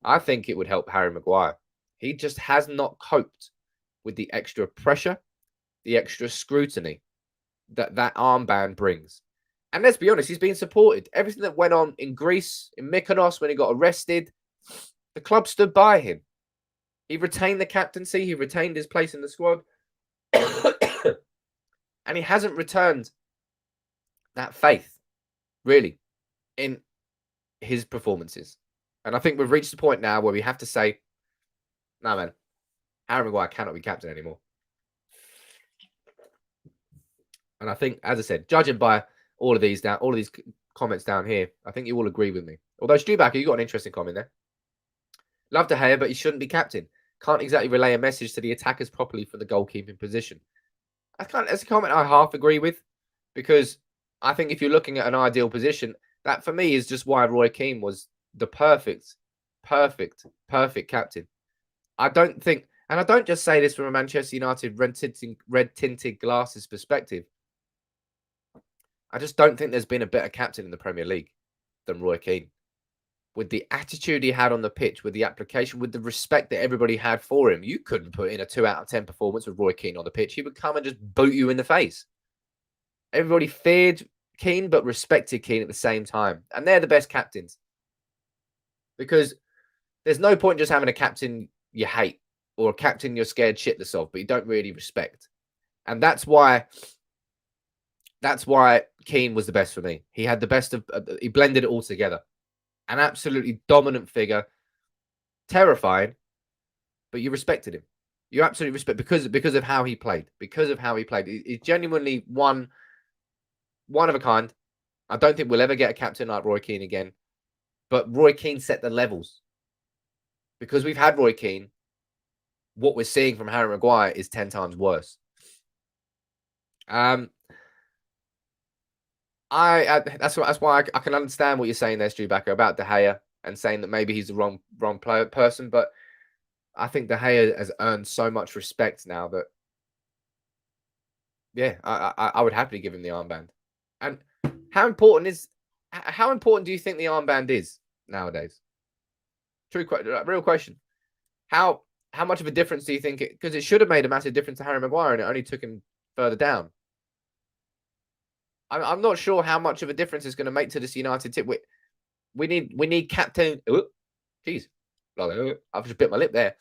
I think it would help Harry Maguire. He just has not coped with the extra pressure, the extra scrutiny that armband brings. And let's be honest, he's been supported. Everything that went on in Greece, in Mykonos, when he got arrested, the club stood by him. He retained the captaincy. He retained his place in the squad. And he hasn't returned that faith, really, in his performances. And I think we've reached the point now where we have to say, no, man, Harry Maguire cannot be captain anymore. And I think, as I said, judging by all of these comments down here, I think you all agree with me. Although, Stubacker, you got an interesting comment there. Love De Gea, but he shouldn't be captain. Can't exactly relay a message to the attackers properly for the goalkeeping position. That's a comment I half agree with, because I think if you're looking at an ideal position, that for me is just why Roy Keane was the perfect captain. I don't think, and I don't just say this from a Manchester United red tinted glasses perspective. I just don't think there's been a better captain in the Premier League than Roy Keane. With the attitude he had on the pitch, with the application, with the respect that everybody had for him, you couldn't put in a 2 out of 10 performance with Roy Keane on the pitch. He would come and just boot you in the face. Everybody feared Keane, but respected Keane at the same time. And they're the best captains. Because there's no point just having a captain you hate or a captain you're scared shitless of, but you don't really respect. And that's why Keane was the best for me. He had the best of, he blended it all together. An absolutely dominant figure, terrifying, but you respected him. You absolutely respect because of how he played. Because of how he played, he's genuinely one of a kind. I don't think we'll ever get a captain like Roy Keane again. But Roy Keane set the levels. Because we've had Roy Keane, what we're seeing from Harry Maguire is 10 times worse. That's why I can understand what you're saying there, Stubacker, about De Gea and saying that maybe he's the wrong person. But I think De Gea has earned so much respect now that, yeah, I would happily give him the armband. And how important do you think the armband is nowadays? Real question. How much of a difference do you think it? Because it should have made a massive difference to Harry Maguire, and it only took him further down. I'm not sure how much of a difference it's going to make to this United team. We need captain. Jeez, I've just bit my lip there.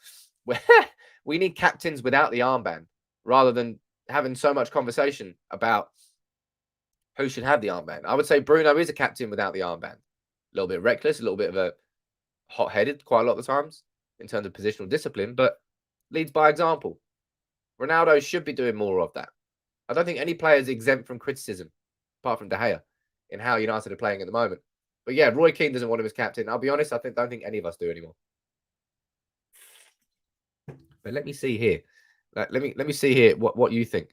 We need captains without the armband, rather than having so much conversation about who should have the armband. I would say Bruno is a captain without the armband. A little bit reckless, a little bit of a hot-headed quite a lot of the times in terms of positional discipline, but leads by example. Ronaldo should be doing more of that. I don't think any player is exempt from criticism, apart from De Gea, in how United are playing at the moment. But yeah, Roy Keane doesn't want him as captain. I'll be honest, don't think any of us do anymore. But let me see here. Let me see here what you think.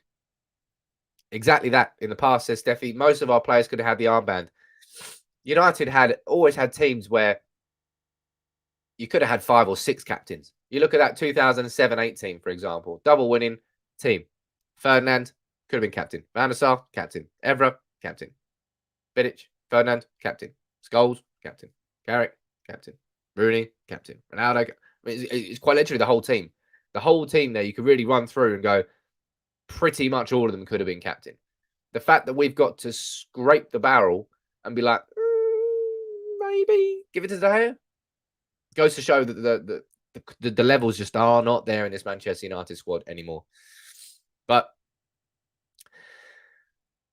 Exactly that. In the past, says Steffi, most of our players could have had the armband. United always had teams where you could have had 5 or 6 captains. You look at that 2007-8 team, for example, double winning team. Ferdinand could have been captain. Van der Sar, captain. Evra, captain. Vidic, Ferdinand, captain. Scholes, captain. Carrick, captain. Rooney, captain. Ronaldo. It's quite literally the whole team. The whole team there, you could really run through and go, pretty much all of them could have been captain. The fact that we've got to scrape the barrel and be like, maybe give it to De Gea, goes to show that the levels just are not there in this Manchester United squad anymore. But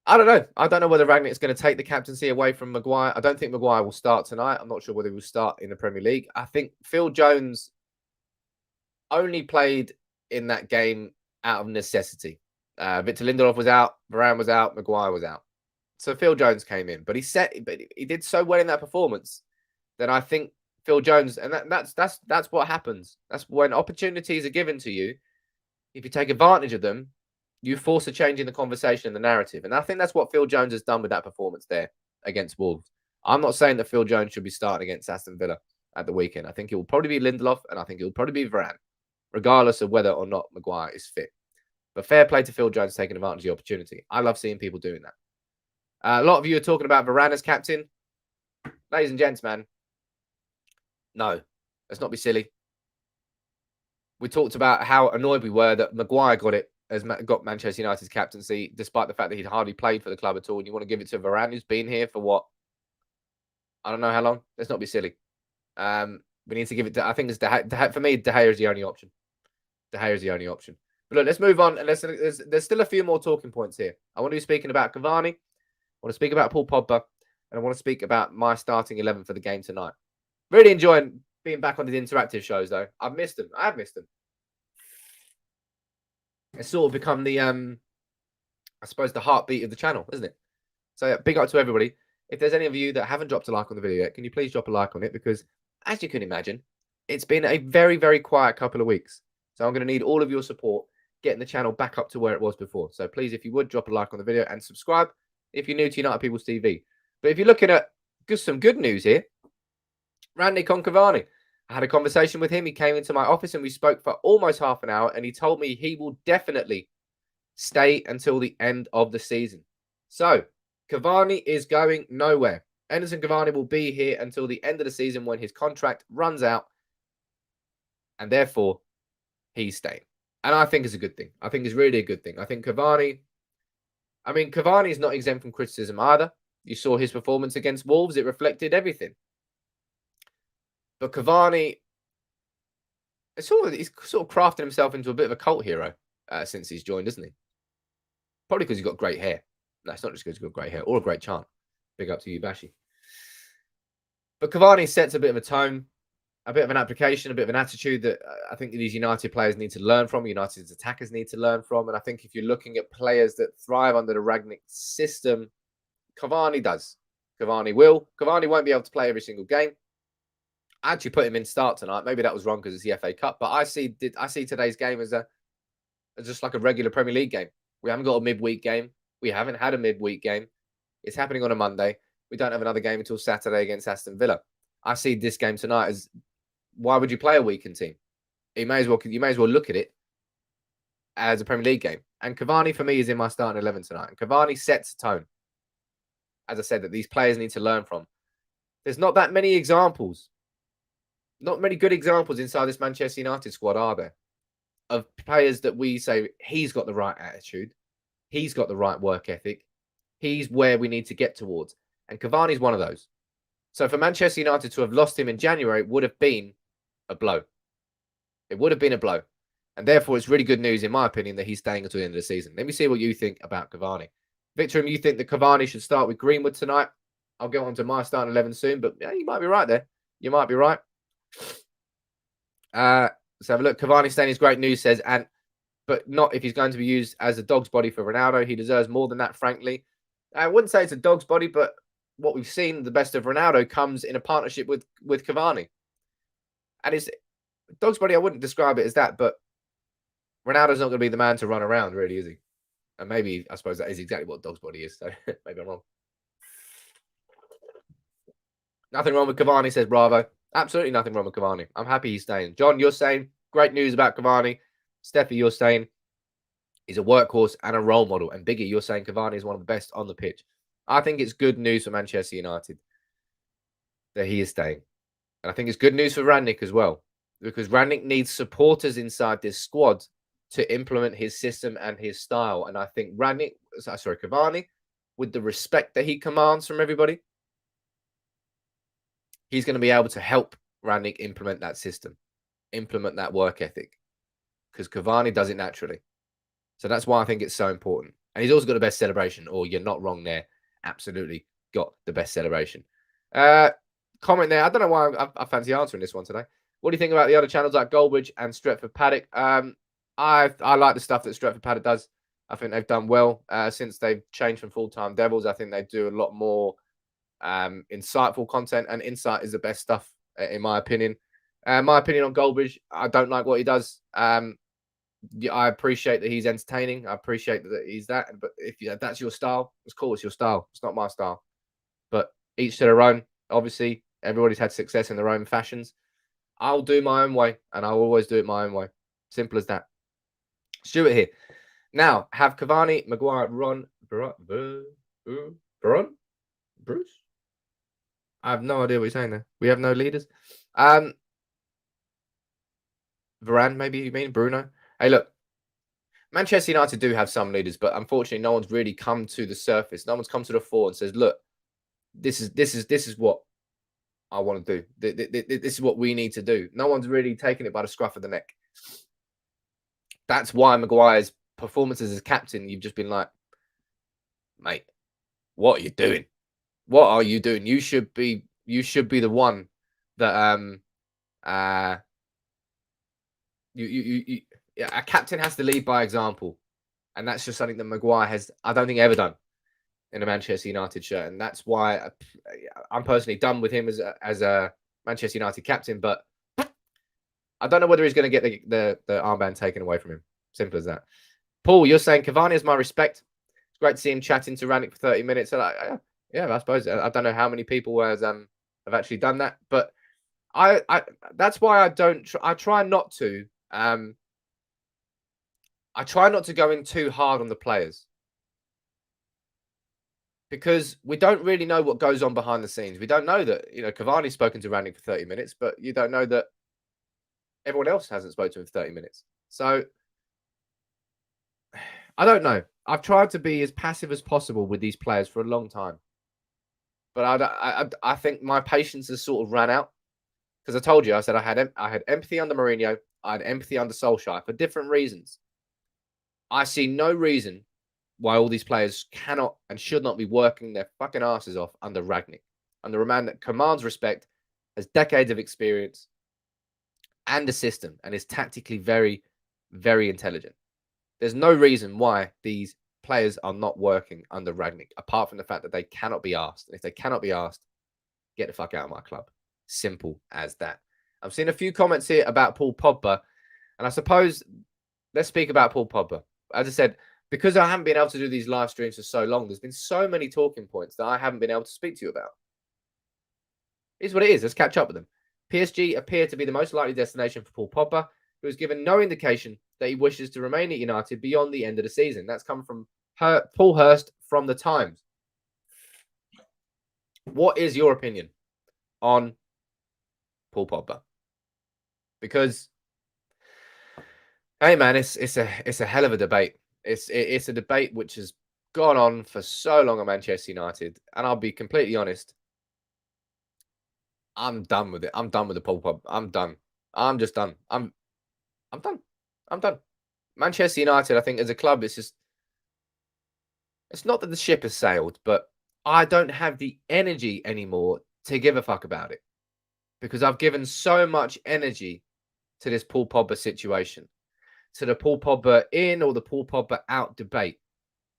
I don't know. I don't know whether Ragnick's going to take the captaincy away from Maguire. I don't think Maguire will start tonight. I'm not sure whether he will start in the Premier League. I think Phil Jones only played in that game out of necessity. Victor Lindelof was out, Varane was out, Maguire was out. So Phil Jones came in, but he did so well in that performance that I think Phil Jones, and that's what happens. That's when opportunities are given to you. If you take advantage of them, you force a change in the conversation and the narrative. And I think that's what Phil Jones has done with that performance there against Wolves. I'm not saying that Phil Jones should be starting against Aston Villa at the weekend. I think it will probably be Lindelof, and I think it will probably be Varane, regardless of whether or not Maguire is fit. But fair play to Phil Jones taking advantage of the opportunity. I love seeing people doing that. A lot of you are talking about Varane as captain. Ladies and gents, man. No, let's not be silly. We talked about how annoyed we were that Maguire got Manchester United's captaincy, despite the fact that he'd hardly played for the club at all. And you want to give it to Varane, who's been here for what? I don't know how long. Let's not be silly. We need to give it to, I think it's for me, De Gea is the only option. De Gea is the only option. But look, let's move on. And there's still a few more talking points here. I want to be speaking about Cavani. I want to speak about Paul Pogba. And I want to speak about my starting 11 for the game tonight. Really enjoying being back on these interactive shows, though. I've missed them. I have missed them. It's sort of become the, I suppose, the heartbeat of the channel, isn't it? So yeah, big up to everybody. If there's any of you that haven't dropped a like on the video yet, can you please drop a like on it? Because as you can imagine, it's been a very, very quiet couple of weeks. So I'm going to need all of your support getting the channel back up to where it was before. So please, if you would, drop a like on the video and subscribe if you're new to United People's TV. But if you're looking at some good news here, Ragnick on Cavani. I had a conversation with him. He came into my office and we spoke for almost half an hour, and he told me he will definitely stay until the end of the season. So Cavani is going nowhere. Edinson Cavani will be here until the end of the season when his contract runs out, and therefore he's staying. And I think it's a good thing. I think it's really a good thing. I think Cavani is not exempt from criticism either. You saw his performance against Wolves. It reflected everything. But Cavani, he's sort of crafted himself into a bit of a cult hero since he's joined, isn't he? Probably because he's got great hair. No, it's not just because he's got great hair or a great chant. Big up to you, Bashi. But Cavani sets a bit of a tone, a bit of an application, a bit of an attitude that I think these United players need to learn from. United's attackers need to learn from. And I think if you're looking at players that thrive under the Ragnick system, Cavani does. Cavani won't be able to play every single game. I actually put him in start tonight. Maybe that was wrong because it's the FA Cup. But I see today's game as just like a regular Premier League game. We haven't got a midweek game. We haven't had a midweek game. It's happening on a Monday. We don't have another game until Saturday against Aston Villa. I see this game tonight as, why would you play a weakened team? You may as well look at it as a Premier League game. And Cavani, for me, is in my starting 11 tonight. And Cavani sets a tone, as I said, that these players need to learn from. There's not that many examples. Not many good examples inside this Manchester United squad, are there? Of players that we say, he's got the right attitude. He's got the right work ethic. He's where we need to get towards. And Cavani's one of those. So for Manchester United to have lost him in January would have been a blow. It would have been a blow. And therefore, it's really good news, in my opinion, that he's staying until the end of the season. Let me see what you think about Cavani. Victor, you think that Cavani should start with Greenwood tonight? I'll get on to my starting 11 soon, but yeah, you might be right there. You might be right. Let's have a look. Cavani staying is great news, says, but not if he's going to be used as a dog's body for Ronaldo. He deserves more than that, frankly. I wouldn't say it's a dog's body, but what we've seen, the best of Ronaldo comes in a partnership with Cavani. And it's dog's body. I wouldn't describe it as that, but Ronaldo's not going to be the man to run around, really, is he? And maybe, I suppose that is exactly what dog's body is. So maybe I'm wrong. Nothing wrong with Cavani, says Bravo. Absolutely nothing wrong with Cavani. I'm happy he's staying. John, you're saying great news about Cavani. Steffi, you're saying he's a workhorse and a role model. And Biggie, you're saying Cavani is one of the best on the pitch. I think it's good news for Manchester United that he is staying. And I think it's good news for Ragnick as well, because Ragnick needs supporters inside this squad to implement his system and his style. And I think Cavani, with the respect that he commands from everybody, he's going to be able to help Ragnick implement that system, implement that work ethic, because Cavani does it naturally. So that's why I think it's so important. And he's also got the best celebration. Or you're not wrong there. Absolutely got the best celebration. Comment there. I don't know why I fancy answering this one today. What do you think about the other channels like Goldbridge and Stretford Paddock? I like the stuff that Stretford Paddock does. I think they've done well since they've changed from full-time Devils. I think they do a lot more insightful content, and insight is the best stuff in my opinion. My opinion on Goldbridge, I don't like what he does. I appreciate that he's entertaining. I appreciate that he's that. But if that's your style, it's cool. It's your style. It's not my style. But each to their own. Obviously, everybody's had success in their own fashions. I'll do my own way, and I'll always do it my own way. Simple as that. Stuart here. Now, have Cavani, Maguire, Bruce? I have no idea what you're saying there. We have no leaders. Varane, maybe you mean Bruno? Hey, look, Manchester United do have some leaders, but unfortunately, no one's really come to the surface. No one's come to the fore and says, "Look, this is what I want to do. This is what we need to do." No one's really taken it by the scruff of the neck. That's why Maguire's performances as captain, you've just been like, "Mate, what are you doing? What are you doing? You should be the one that a captain has to lead by example." And that's just something that Maguire has, I don't think, ever done in a Manchester United shirt. And that's why I'm personally done with him as a Manchester United captain. But I don't know whether he's going to get the armband taken away from him. Simple as that. Paul, you're saying Cavani has my respect. It's great to see him chatting to Ragnick for 30 minutes. So yeah, I suppose. I don't know how many people have actually done that. But I that's why I try not to. I try not to go in too hard on the players, because we don't really know what goes on behind the scenes. We don't know that, Cavani's spoken to Ragnick for 30 minutes, but you don't know that everyone else hasn't spoken to him for 30 minutes. So I don't know. I've tried to be as passive as possible with these players for a long time, but I think my patience has sort of ran out, because I told you, I said I had empathy under Mourinho, I had empathy under Solskjaer for different reasons. I see no reason why all these players cannot and should not be working their fucking asses off under Ragnick, under a man that commands respect, has decades of experience and a system, and is tactically very, very intelligent. There's no reason why these players are not working under Ragnick, apart from the fact that they cannot be asked. And if they cannot be asked, get the fuck out of my club. Simple as that. I've seen a few comments here about Paul Pogba, and I suppose let's speak about Paul Pogba. As I said, because I haven't been able to do these live streams for so long, there's been so many talking points that I haven't been able to speak to you about. Here's what it is. Let's catch up with them. PSG appear to be the most likely destination for Paul Pogba, who has given no indication that he wishes to remain at United beyond the end of the season. That's come from Paul Hurst from The Times. What is your opinion on Paul Pogba? Because, hey man, it's a hell of a debate. It's a debate which has gone on for so long at Manchester United, and I'll be completely honest, I'm done with it. I'm done with the Paul Pogba. I'm done. I'm just done. I'm done. I'm done. Manchester United, I think, as a club, it's not that the ship has sailed, but I don't have the energy anymore to give a fuck about it, because I've given so much energy to this Paul Pogba situation, to the Paul Pogba in or the Paul Pogba out debate.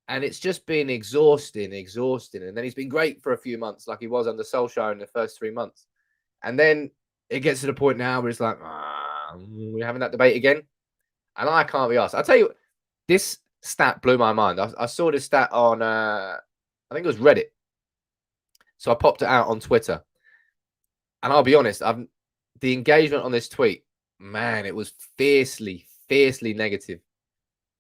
And it's just been exhausting. And then he's been great for a few months, like he was under Solskjaer in the first 3 months. And then it gets to the point now where it's like, we're having that debate again. And I can't be asked. I'll tell you, this stat blew my mind. I saw this stat on, I think it was Reddit. So I popped it out on Twitter. And I'll be honest, the engagement on this tweet, man, it was fiercely negative.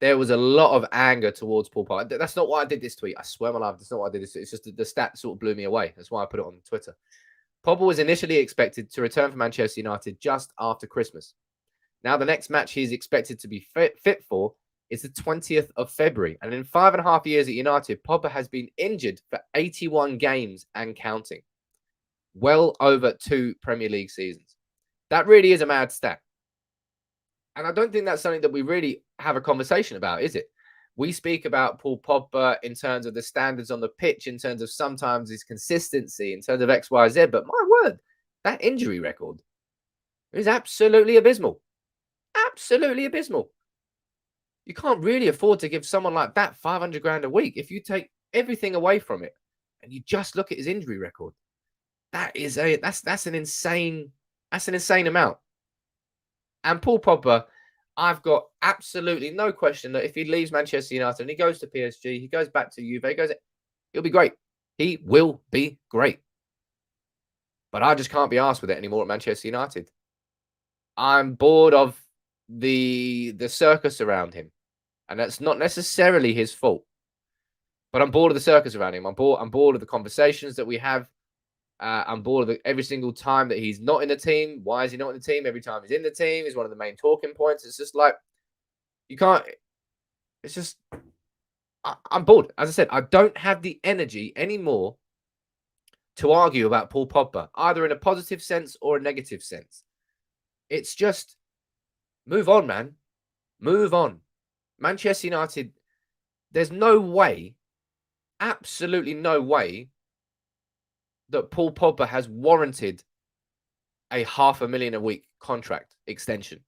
There was a lot of anger towards Paul Pogba. That's not why I did this tweet. I swear my life, that's not why I did this. It's just the stat sort of blew me away. That's why I put it on Twitter. Pogba was initially expected to return for Manchester United just after Christmas. Now, the next match he's expected to be fit for is the 20th of February. And in 5.5 years at United, Pogba has been injured for 81 games and counting. Well over 2 Premier League seasons. That really is a mad stat. And I don't think that's something that we really have a conversation about, is it? We speak about Paul Pogba in terms of the standards on the pitch, in terms of sometimes his consistency, in terms of X, Y, Z. But my word, that injury record is absolutely abysmal. Absolutely abysmal. You can't really afford to give someone like that 500 grand a week if you take everything away from it and you just look at his injury record. That's an insane amount. And Paul Pogba, I've got absolutely no question that if he leaves Manchester United and he goes to PSG, he goes back to Juve, he'll be great. He will be great. But I just can't be arsed with it anymore at Manchester United. I'm bored of the circus around him. And that's not necessarily his fault. But I'm bored of the circus around him. I'm bored of the conversations that we have. I'm bored of every single time that he's not in the team. Why is he not in the team? Every time he's in the team is one of the main talking points. It's just like, you can't, it's just, I'm bored. As I said, I don't have the energy anymore to argue about Paul Pogba, either in a positive sense or a negative sense. It's just, move on, man. Move on. Manchester United, there's no way, absolutely no way, that Paul Pogba has warranted a $500,000 a week contract extension.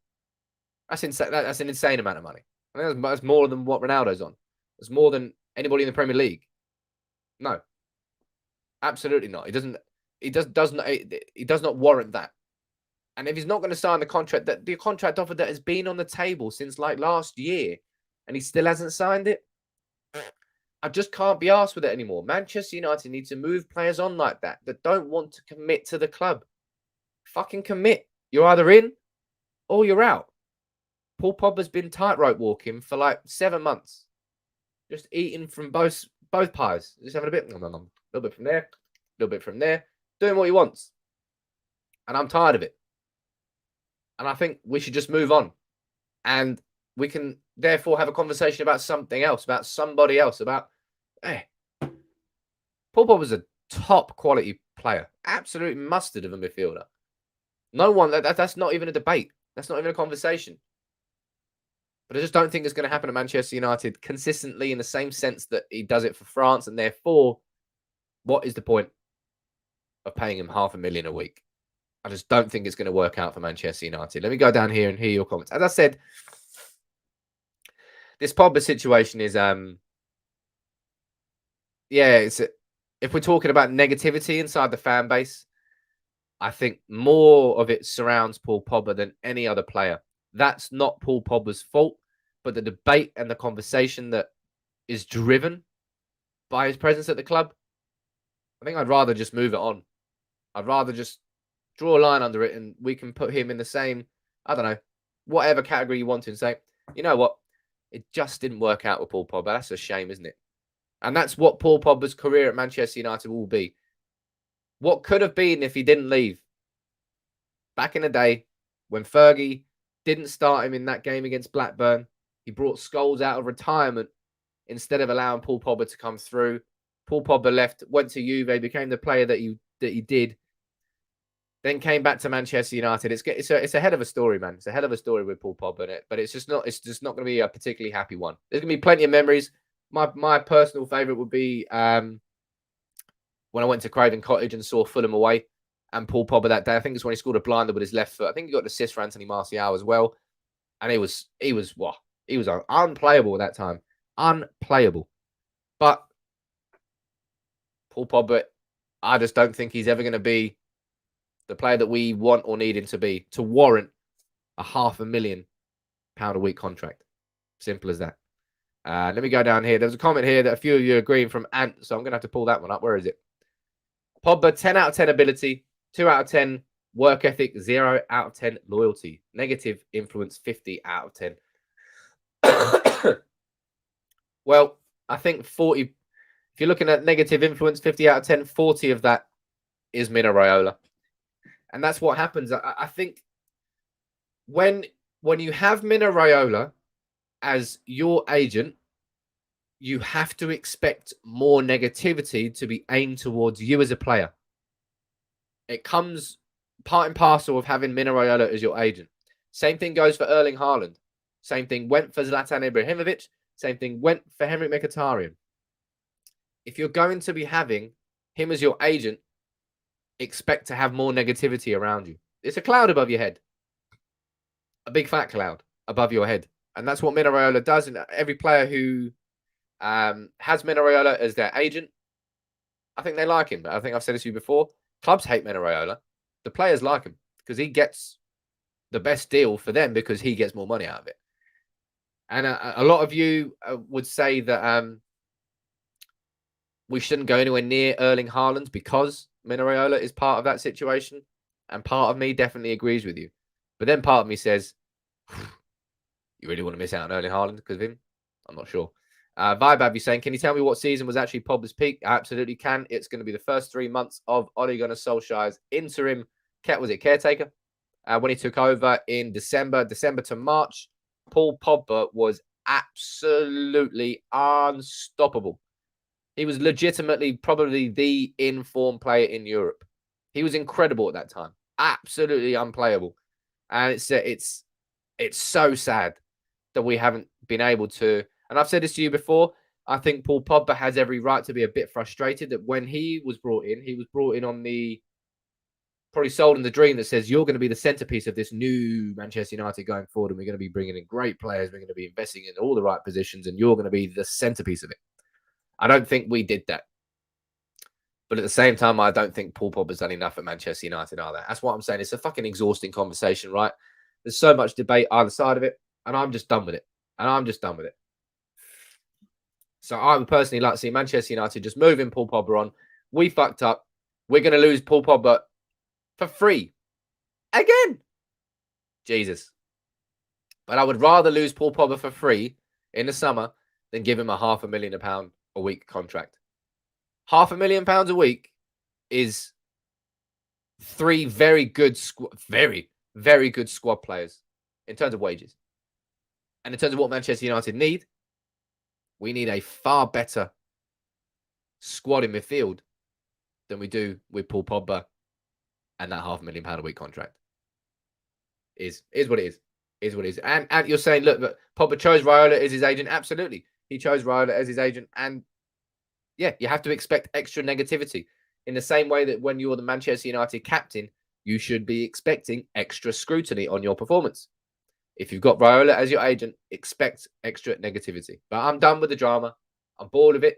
That's insane. That's an insane amount of money. I think that's more than what Ronaldo's on. It's more than anybody in the Premier League. No, absolutely not. He does not warrant that. And if he's not going to sign the contract, that the contract offer that has been on the table since like last year, and he still hasn't signed it, I just can't be arsed with it anymore. Manchester United need to move players on like that don't want to commit to the club. Fucking commit. You're either in or you're out. Paul Pogba's been tightrope walking for like 7 months. Just eating from both pies. Just having a little bit from there, a little bit from there, doing what he wants. And I'm tired of it. And I think we should just move on. And we can therefore have a conversation about something else, about somebody else, about, Paul Pogba was a top quality player, absolute mustard of a midfielder. No one, that's not even a debate. That's not even a conversation. But I just don't think it's going to happen at Manchester United consistently in the same sense that he does it for France. And therefore, what is the point of paying him $500,000 a week? I just don't think it's going to work out for Manchester United. Let me go down here and hear your comments. As I said, this Pogba situation is, if we're talking about negativity inside the fan base, I think more of it surrounds Paul Pogba than any other player. That's not Paul Pogba's fault, but the debate and the conversation that is driven by his presence at the club, I think I'd rather just move it on. I'd rather just draw a line under it and we can put him in the same, I don't know, whatever category you want to, and say, you know what? It just didn't work out with Paul Pogba. That's a shame, isn't it? And that's what Paul Pogba's career at Manchester United will be. What could have been if he didn't leave? Back in the day, when Fergie didn't start him in that game against Blackburn, he brought Scholes out of retirement instead of allowing Paul Pogba to come through. Paul Pogba left, went to Juve, became the player that he did. Then came back to Manchester United. It's a hell of a story, man. It's a hell of a story with Paul Pogba in it, but it's just not going to be a particularly happy one. There's going to be plenty of memories. My personal favourite would be when I went to Craven Cottage and saw Fulham away, and Paul Pogba that day. I think it's when he scored a blinder with his left foot. I think he got an assist for Anthony Martial as well, and he was unplayable at that time. Unplayable. But Paul Pogba, I just don't think he's ever going to be the player that we want or need him to be to warrant a £500,000 a week contract. Simple as that. Let me go down here. There's a comment here that a few of you are agreeing from Ant, so I'm going to have to pull that one up. Where is it? Pogba, 10 out of 10 ability, 2 out of 10 work ethic, 0 out of 10 loyalty. Negative influence, 50 out of 10. Well, I think 40, if you're looking at negative influence, 50 out of 10, 40 of that is Mino Raiola. And that's what happens. I think when you have Mino Raiola as your agent, you have to expect more negativity to be aimed towards you as a player. It comes part and parcel of having Mino Raiola as your agent. Same thing goes for Erling Haaland. Same thing went for Zlatan Ibrahimovic. Same thing went for Henrik Mkhitaryan. If you're going to be having him as your agent, expect to have more negativity around you. It's a cloud above your head. A big fat cloud above your head. And that's what Mino Raiola does. And every player who has Mino Raiola as their agent, I think they like him. I think I've said this to you before. Clubs hate Mino Raiola. The players like him because he gets the best deal for them because he gets more money out of it. And a lot of you would say that we shouldn't go anywhere near Erling Haaland because Mino Raiola is part of that situation. And part of me definitely agrees with you. But then part of me says, you really want to miss out on Erling Haaland because of him? I'm not sure. Vibab, you saying, can you tell me what season was actually Pogba's peak? I absolutely can. It's going to be the first 3 months of Ole Gunnar Solskjaer's interim, caretaker? When he took over in December to March, Paul Pogba was absolutely unstoppable. He was legitimately probably the in-form player in Europe. He was incredible at that time. Absolutely unplayable. And it's so sad that we haven't been able to. And I've said this to you before. I think Paul Pogba has every right to be a bit frustrated that when he was brought in on the probably sold in the dream that says you're going to be the centerpiece of this new Manchester United going forward, and we're going to be bringing in great players. We're going to be investing in all the right positions, and you're going to be the centerpiece of it. I don't think we did that. But at the same time, I don't think Paul Pogba's done enough at Manchester United either. That's what I'm saying. It's a fucking exhausting conversation, right? There's so much debate either side of it, and I'm just done with it. So I would personally like to see Manchester United just moving Paul Pogba on. We fucked up. We're going to lose Paul Pogba for free. Again. Jesus. But I would rather lose Paul Pogba for free in the summer than give him a £500,000 a week contract. £500,000 a week is 3 very good, very, very good squad players in terms of wages. And in terms of what Manchester United need, we need a far better squad in midfield than we do with Paul Pogba and that £500,000 a week contract. Is what it is. Is what it is. And you're saying, look, Pogba chose Raiola as his agent. Absolutely. He chose Raiola as his agent. And yeah, you have to expect extra negativity. In the same way that when you're the Manchester United captain, you should be expecting extra scrutiny on your performance. If you've got Raiola as your agent, expect extra negativity. But I'm done with the drama. I'm bored of it.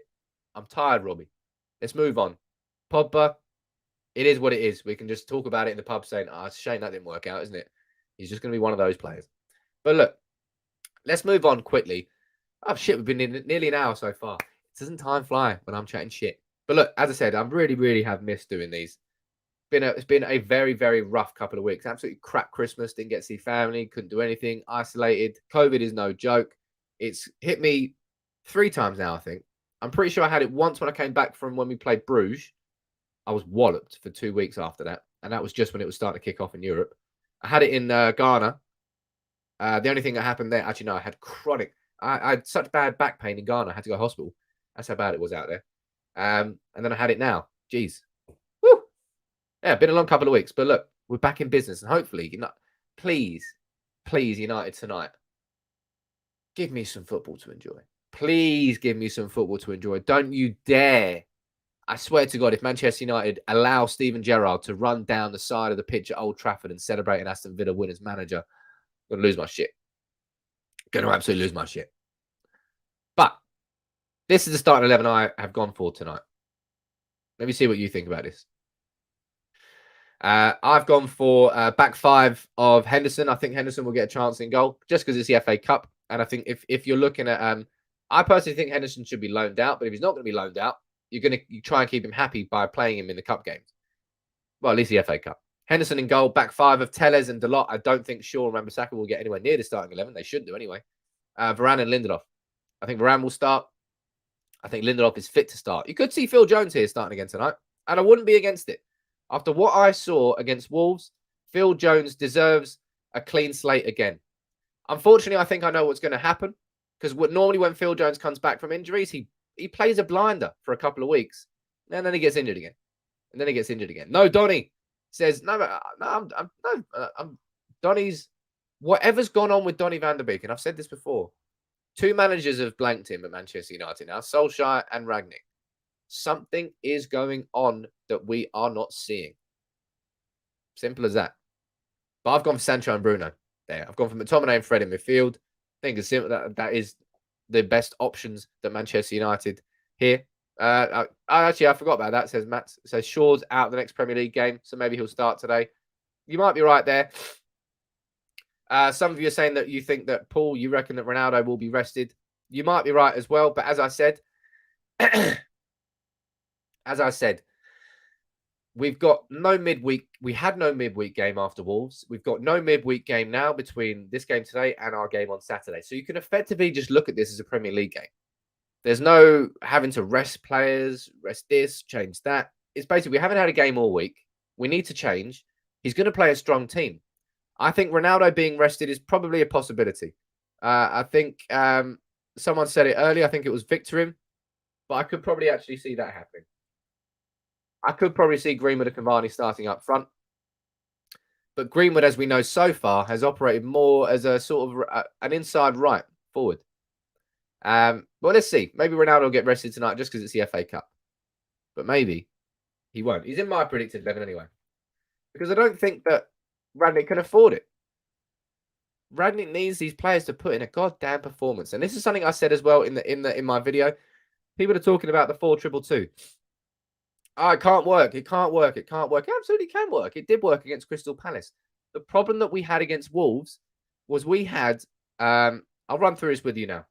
I'm tired, Robbie. Let's move on. Pogba, it is what it is. We can just talk about it in the pub saying, it's a shame that didn't work out, isn't it? He's just going to be one of those players. But look, let's move on quickly. Oh, shit, we've been in nearly an hour so far. Doesn't time fly when I'm chatting shit? But look, as I said, I really have missed doing these. It's been a very, very rough couple of weeks. Absolutely crap Christmas. Didn't get to see family. Couldn't do anything. Isolated. COVID is no joke. It's hit me 3 times now, I think. I'm pretty sure I had it once when I came back from when we played Bruges. I was walloped for 2 weeks after that. And that was just when it was starting to kick off in Europe. I had it in Ghana. The only thing that happened there, actually, no, I had chronic. I had such bad back pain in Ghana. I had to go to hospital. That's how bad it was out there. And then I had it now. Jeez. Woo. Yeah, been a long couple of weeks. But look, we're back in business. And hopefully, please, United tonight, give me some football to enjoy. Please give me some football to enjoy. Don't you dare. I swear to God, if Manchester United allow Steven Gerrard to run down the side of the pitch at Old Trafford and celebrate an Aston Villa win as manager, I'm going to lose my shit. Going to absolutely lose my shit. But This is the starting 11 I have gone for tonight. Let me see what you think about this. I've gone for back five of Henderson. I think Henderson will get a chance in goal just because it's the FA Cup. And I think if you're looking at, I personally think Henderson should be loaned out. But if he's not going to be loaned out, you try and keep him happy by playing him in the cup games. Well, at least the FA Cup. Henderson in goal, back five of Telles and Dalot. I don't think Shaw and Wan-Bissaka will get anywhere near the starting 11. They should do anyway. Varane and Lindelof. I think Varane will start. I think Lindelof is fit to start. You could see Phil Jones here starting again tonight, and I wouldn't be against it. After what I saw against Wolves, Phil Jones deserves a clean slate again. Unfortunately, I think I know what's going to happen because normally when Phil Jones comes back from injuries, he plays a blinder for a couple of weeks, and then he gets injured again, and then he gets injured again. No, Donny says Donny's whatever's gone on with Donny van der Beek, and I've said this before. Two managers have blanked him at Manchester United now, Solskjaer and Ragnick. Something is going on that we are not seeing. Simple as that. But I've gone for Sancho and Bruno there. I've gone for McTominay and Fred in midfield. I think it's simple that is the best options that Manchester United here. I forgot about that. Says Matt. Says Shaw's out the next Premier League game, so maybe he'll start today. You might be right there. Some of you are saying that you think that Paul, you reckon that Ronaldo will be rested. You might be right as well. But as I said, we've got no midweek. We had no midweek game after Wolves. We've got no midweek game now between this game today and our game on Saturday. So you can effectively just look at this as a Premier League game. There's no having to rest players, rest this, change that. It's basically, we haven't had a game all week. We need to change. He's going to play a strong team. I think Ronaldo being rested is probably a possibility. I think someone said it earlier. I think it was Victorin. But I could probably actually see that happening. I could probably see Greenwood and Cavani starting up front. But Greenwood, as we know so far, has operated more as a sort of an inside right forward. Well, let's see. Maybe Ronaldo will get rested tonight just because it's the FA Cup. But maybe he won't. He's in my predicted 11 anyway. Because I don't think that Ragnick can afford it. Ragnick needs these players to put in a goddamn performance. And this is something I said as well in my video. People are talking about the 4-2-2. Oh, it can't work. It can't work. It can't work. It absolutely can work. It did work against Crystal Palace. The problem that we had against Wolves was we had, I'll run through this with you now.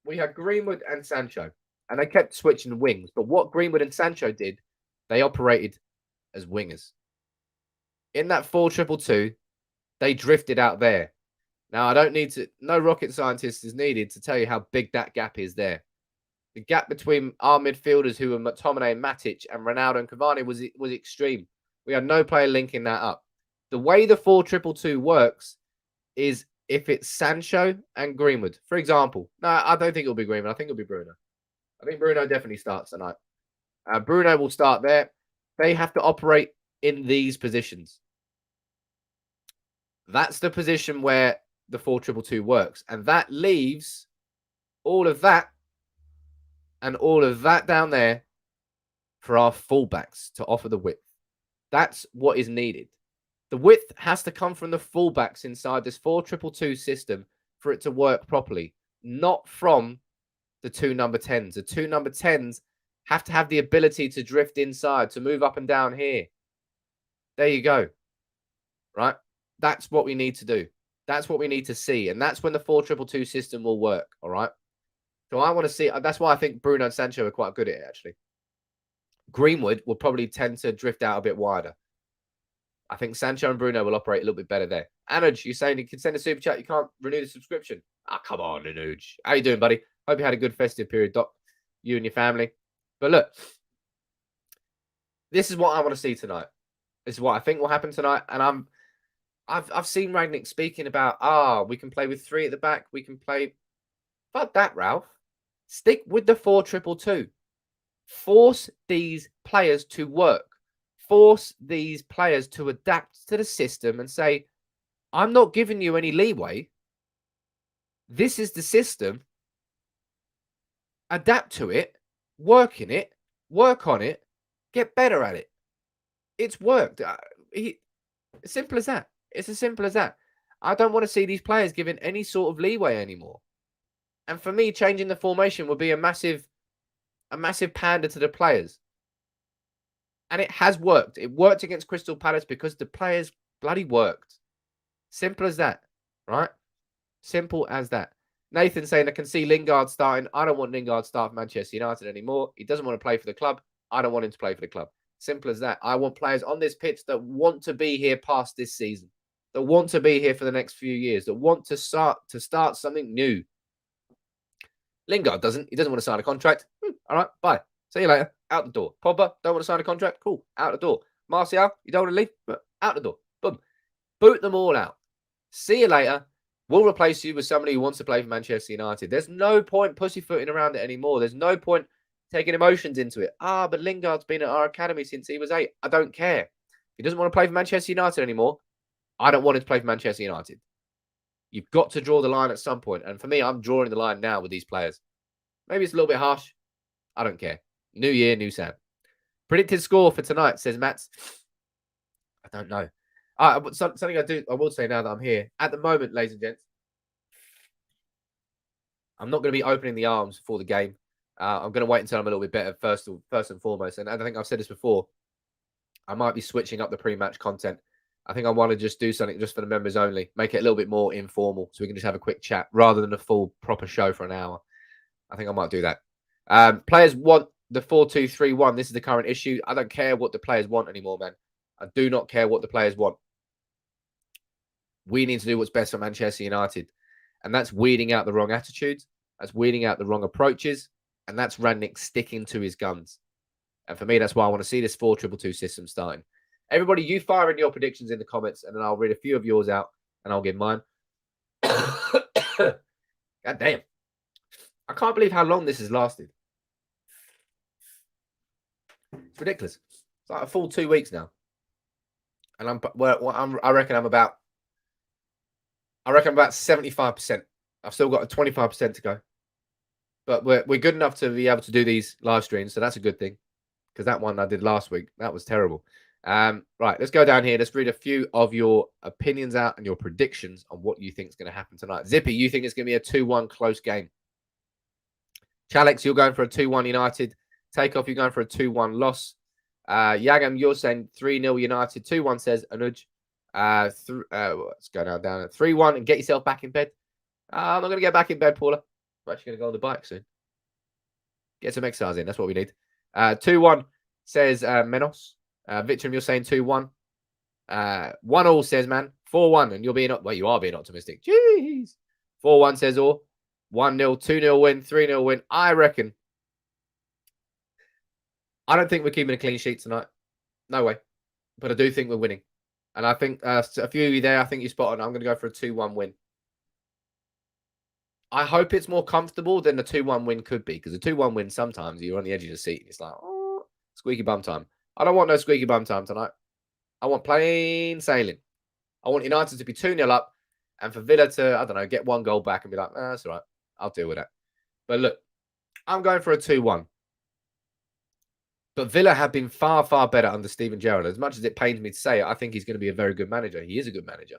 We had Greenwood and Sancho, and they kept switching wings. But what Greenwood and Sancho did, they operated as wingers. In that 4-2-2, they drifted out there. Now, I don't need to, no rocket scientist is needed to tell you how big that gap is there. The gap between our midfielders, who were McTominay, Matic, and Ronaldo and Cavani, was extreme. We had no player linking that up. The way the 4-2-2 works is if it's Sancho and Greenwood. For example, no, I don't think it'll be Greenwood. I think it'll be Bruno. I think Bruno definitely starts tonight. Bruno will start there. They have to operate in these positions. That's the position where the 4-2-2 works. And that leaves all of that and all of that down there for our fullbacks to offer the width. That's what is needed. The width has to come from the fullbacks inside this 4-2-2 system for it to work properly, not from the two number 10s. The two number 10s have to have the ability to drift inside, to move up and down here. There you go. Right? That's what we need to do. That's what we need to see. And that's when the 4-2-2 system will work. All right? So I want to see. That's why I think Bruno and Sancho are quite good at it, actually. Greenwood will probably tend to drift out a bit wider. I think Sancho and Bruno will operate a little bit better there. Anuj, you're saying you can send a super chat. You can't renew the subscription. Ah, come on, Anuj. How you doing, buddy? Hope you had a good festive period, Doc. You and your family. But look, this is what I want to see tonight. This is what I think will happen tonight. And I've seen Ragnick speaking about, we can play with 3 at the back. We can play. Fuck that, Ralph. Stick with the 4-2-2. Force these players to work. Force these players to adapt to the system and say, I'm not giving you any leeway. This is the system. Adapt to it. Work in it. Work on it. Get better at it. It's worked. As simple as that. It's as simple as that. I don't want to see these players given any sort of leeway anymore. And for me, changing the formation would be a massive a massive pander to the players. And it has worked. It worked against Crystal Palace because the players bloody worked. Simple as that, right? Simple as that. Nathan saying, I can see Lingard starting. I don't want Lingard start for Manchester United anymore. He doesn't want to play for the club. I don't want him to play for the club. Simple as that. I want players on this pitch that want to be here past this season, that want to be here for the next few years, that want to start something new. Lingard doesn't. He doesn't want to sign a contract. All right, bye. See you later. Out the door. Pogba, don't want to sign a contract. Cool. Out the door. Martial, you don't want to leave? Out the door. Boom. Boot them all out. See you later. We'll replace you with somebody who wants to play for Manchester United. There's no point pussyfooting around it anymore. There's no point taking emotions into it. But Lingard's been at our academy since he was 8. I don't care. If he doesn't want to play for Manchester United anymore, I don't want him to play for Manchester United. You've got to draw the line at some point. And for me, I'm drawing the line now with these players. Maybe it's a little bit harsh. I don't care. New year, new Sam. Predicted score for tonight, says Mats. I don't know. Something I will say now that I'm here. At the moment, ladies and gents, I'm not going to be opening the arms for the game. I'm going to wait until I'm a little bit better first and foremost. And I think I've said this before. I might be switching up the pre-match content. I think I want to just do something just for the members only. Make it a little bit more informal so we can just have a quick chat rather than a full proper show for an hour. I think I might do that. Players want the 4-2-3-1. This is the current issue. I don't care what the players want anymore, man. I do not care what the players want. We need to do what's best for Manchester United. And that's weeding out the wrong attitudes. That's weeding out the wrong approaches. And that's Ragnick sticking to his guns. And for me, that's why I want to see this 4-2-2 system starting. Everybody, you fire in your predictions in the comments, and then I'll read a few of yours out, and I'll give mine. God damn. I can't believe how long this has lasted. It's ridiculous. It's like a full 2 weeks now. And I reckon I'm about 75%. I've still got a 25% to go. But we're good enough to be able to do these live streams, so that's a good thing. Because that one I did last week, that was terrible. Right, let's go down here. Let's read a few of your opinions out and your predictions on what you think is going to happen tonight. Zippy, you think it's going to be a 2-1 close game. Chalex, you're going for a 2-1 United. Takeoff, you're going for a 2-1 loss. Yagam, you're saying 3-0 United. 2-1 says Anuj. Let's go down 3-1 and get yourself back in bed. I'm not going to get back in bed, Paula. We're actually going to go on the bike soon. Get some exercise in. That's what we need. 2-1 says Menos. Victor, you're saying 2-1. 1-1 says man. 4-1, and you're being you are being optimistic. Jeez. 4-1 says all. 1-0, 2-0 win, 3-0 win. I reckon. I don't think we're keeping a clean sheet tonight. No way. But I do think we're winning. And I think a few of you there, I think you spot on. I'm going to go for a 2-1 win. I hope it's more comfortable than the 2-1 win could be. Because a 2-1 win, sometimes you're on the edge of the seat. And it's like, oh, squeaky bum time. I don't want no squeaky bum time tonight. I want plain sailing. I want United to be 2-0 up. And for Villa to, I don't know, get 1 goal back and be like, that's all right. I'll deal with that. But look, I'm going for a 2-1. But Villa have been far, far better under Steven Gerrard. As much as it pains me to say it, I think he's going to be a very good manager. He is a good manager.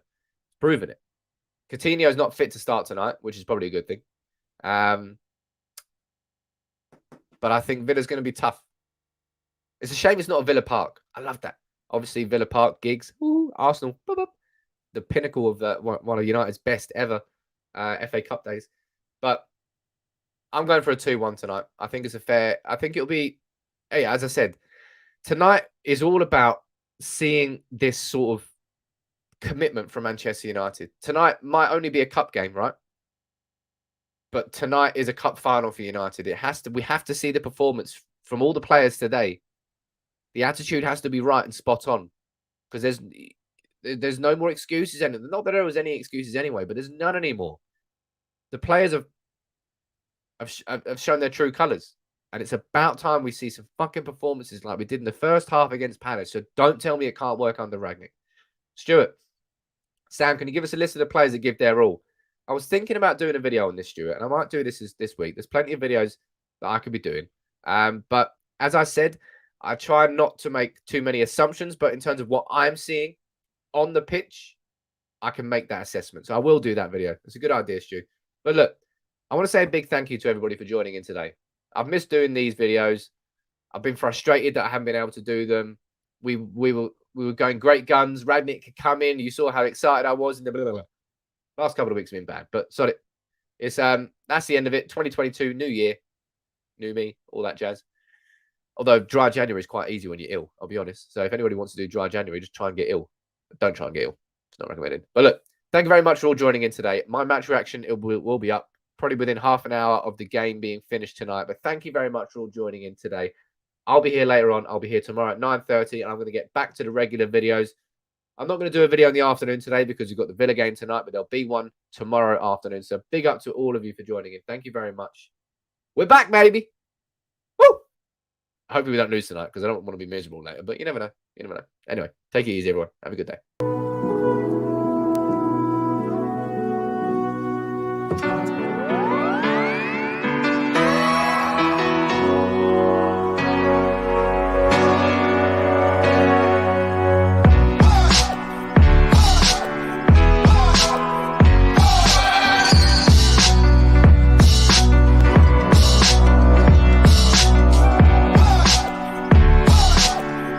Proven it. Coutinho's not fit to start tonight, which is probably a good thing. But I think Villa's going to be tough. It's a shame it's not a Villa Park. I love that. Obviously, Villa Park, gigs, Arsenal, the pinnacle of one of United's best ever FA Cup days. But I'm going for a 2-1 tonight. I think it's a fair. I think it'll be. Hey, as I said, tonight is all about seeing this sort of commitment from Manchester United. Tonight might only be a cup game, right? But tonight is a cup final for United. It has to. We have to see the performance from all the players today. The attitude has to be right and spot on, because there's no more excuses. And not that there was any excuses anyway, but there's none anymore. The players have shown their true colours. And it's about time we see some fucking performances like we did in the first half against Palace. So don't tell me it can't work under Ragnick. Stuart, Sam, can you give us a list of the players that give their all? I was thinking about doing a video on this, Stuart, and I might do this week. There's plenty of videos that I could be doing. But as I said, I try not to make too many assumptions. But in terms of what I'm seeing on the pitch, I can make that assessment. So I will do that video. It's a good idea, Stu. But look, I want to say a big thank you to everybody for joining in today. I've missed doing these videos. I've been frustrated that I haven't been able to do them. We were going great guns. Ragnick could come in. You saw how excited I was. And last couple of weeks have been bad, but sorry. It's that's the end of it. 2022, new year, new me, all that jazz. Although dry January is quite easy when you're ill, I'll be honest. So if anybody wants to do dry January, just try and get ill. But don't try and get ill. It's not recommended. But look, thank you very much for all joining in today. My match reaction will be up probably within half an hour of the game being finished tonight. But thank you very much for all joining in today. I'll be here later on. I'll be here tomorrow at 9:30, and I'm going to get back to the regular videos. I'm not going to do a video in the afternoon today because we've got the Villa game tonight, but there'll be one tomorrow afternoon. So big up to all of you for joining in. Thank you very much. We're back, baby. Woo! Hopefully we don't lose tonight because I don't want to be miserable later, but you never know. You never know. Anyway, take it easy, everyone. Have a good day.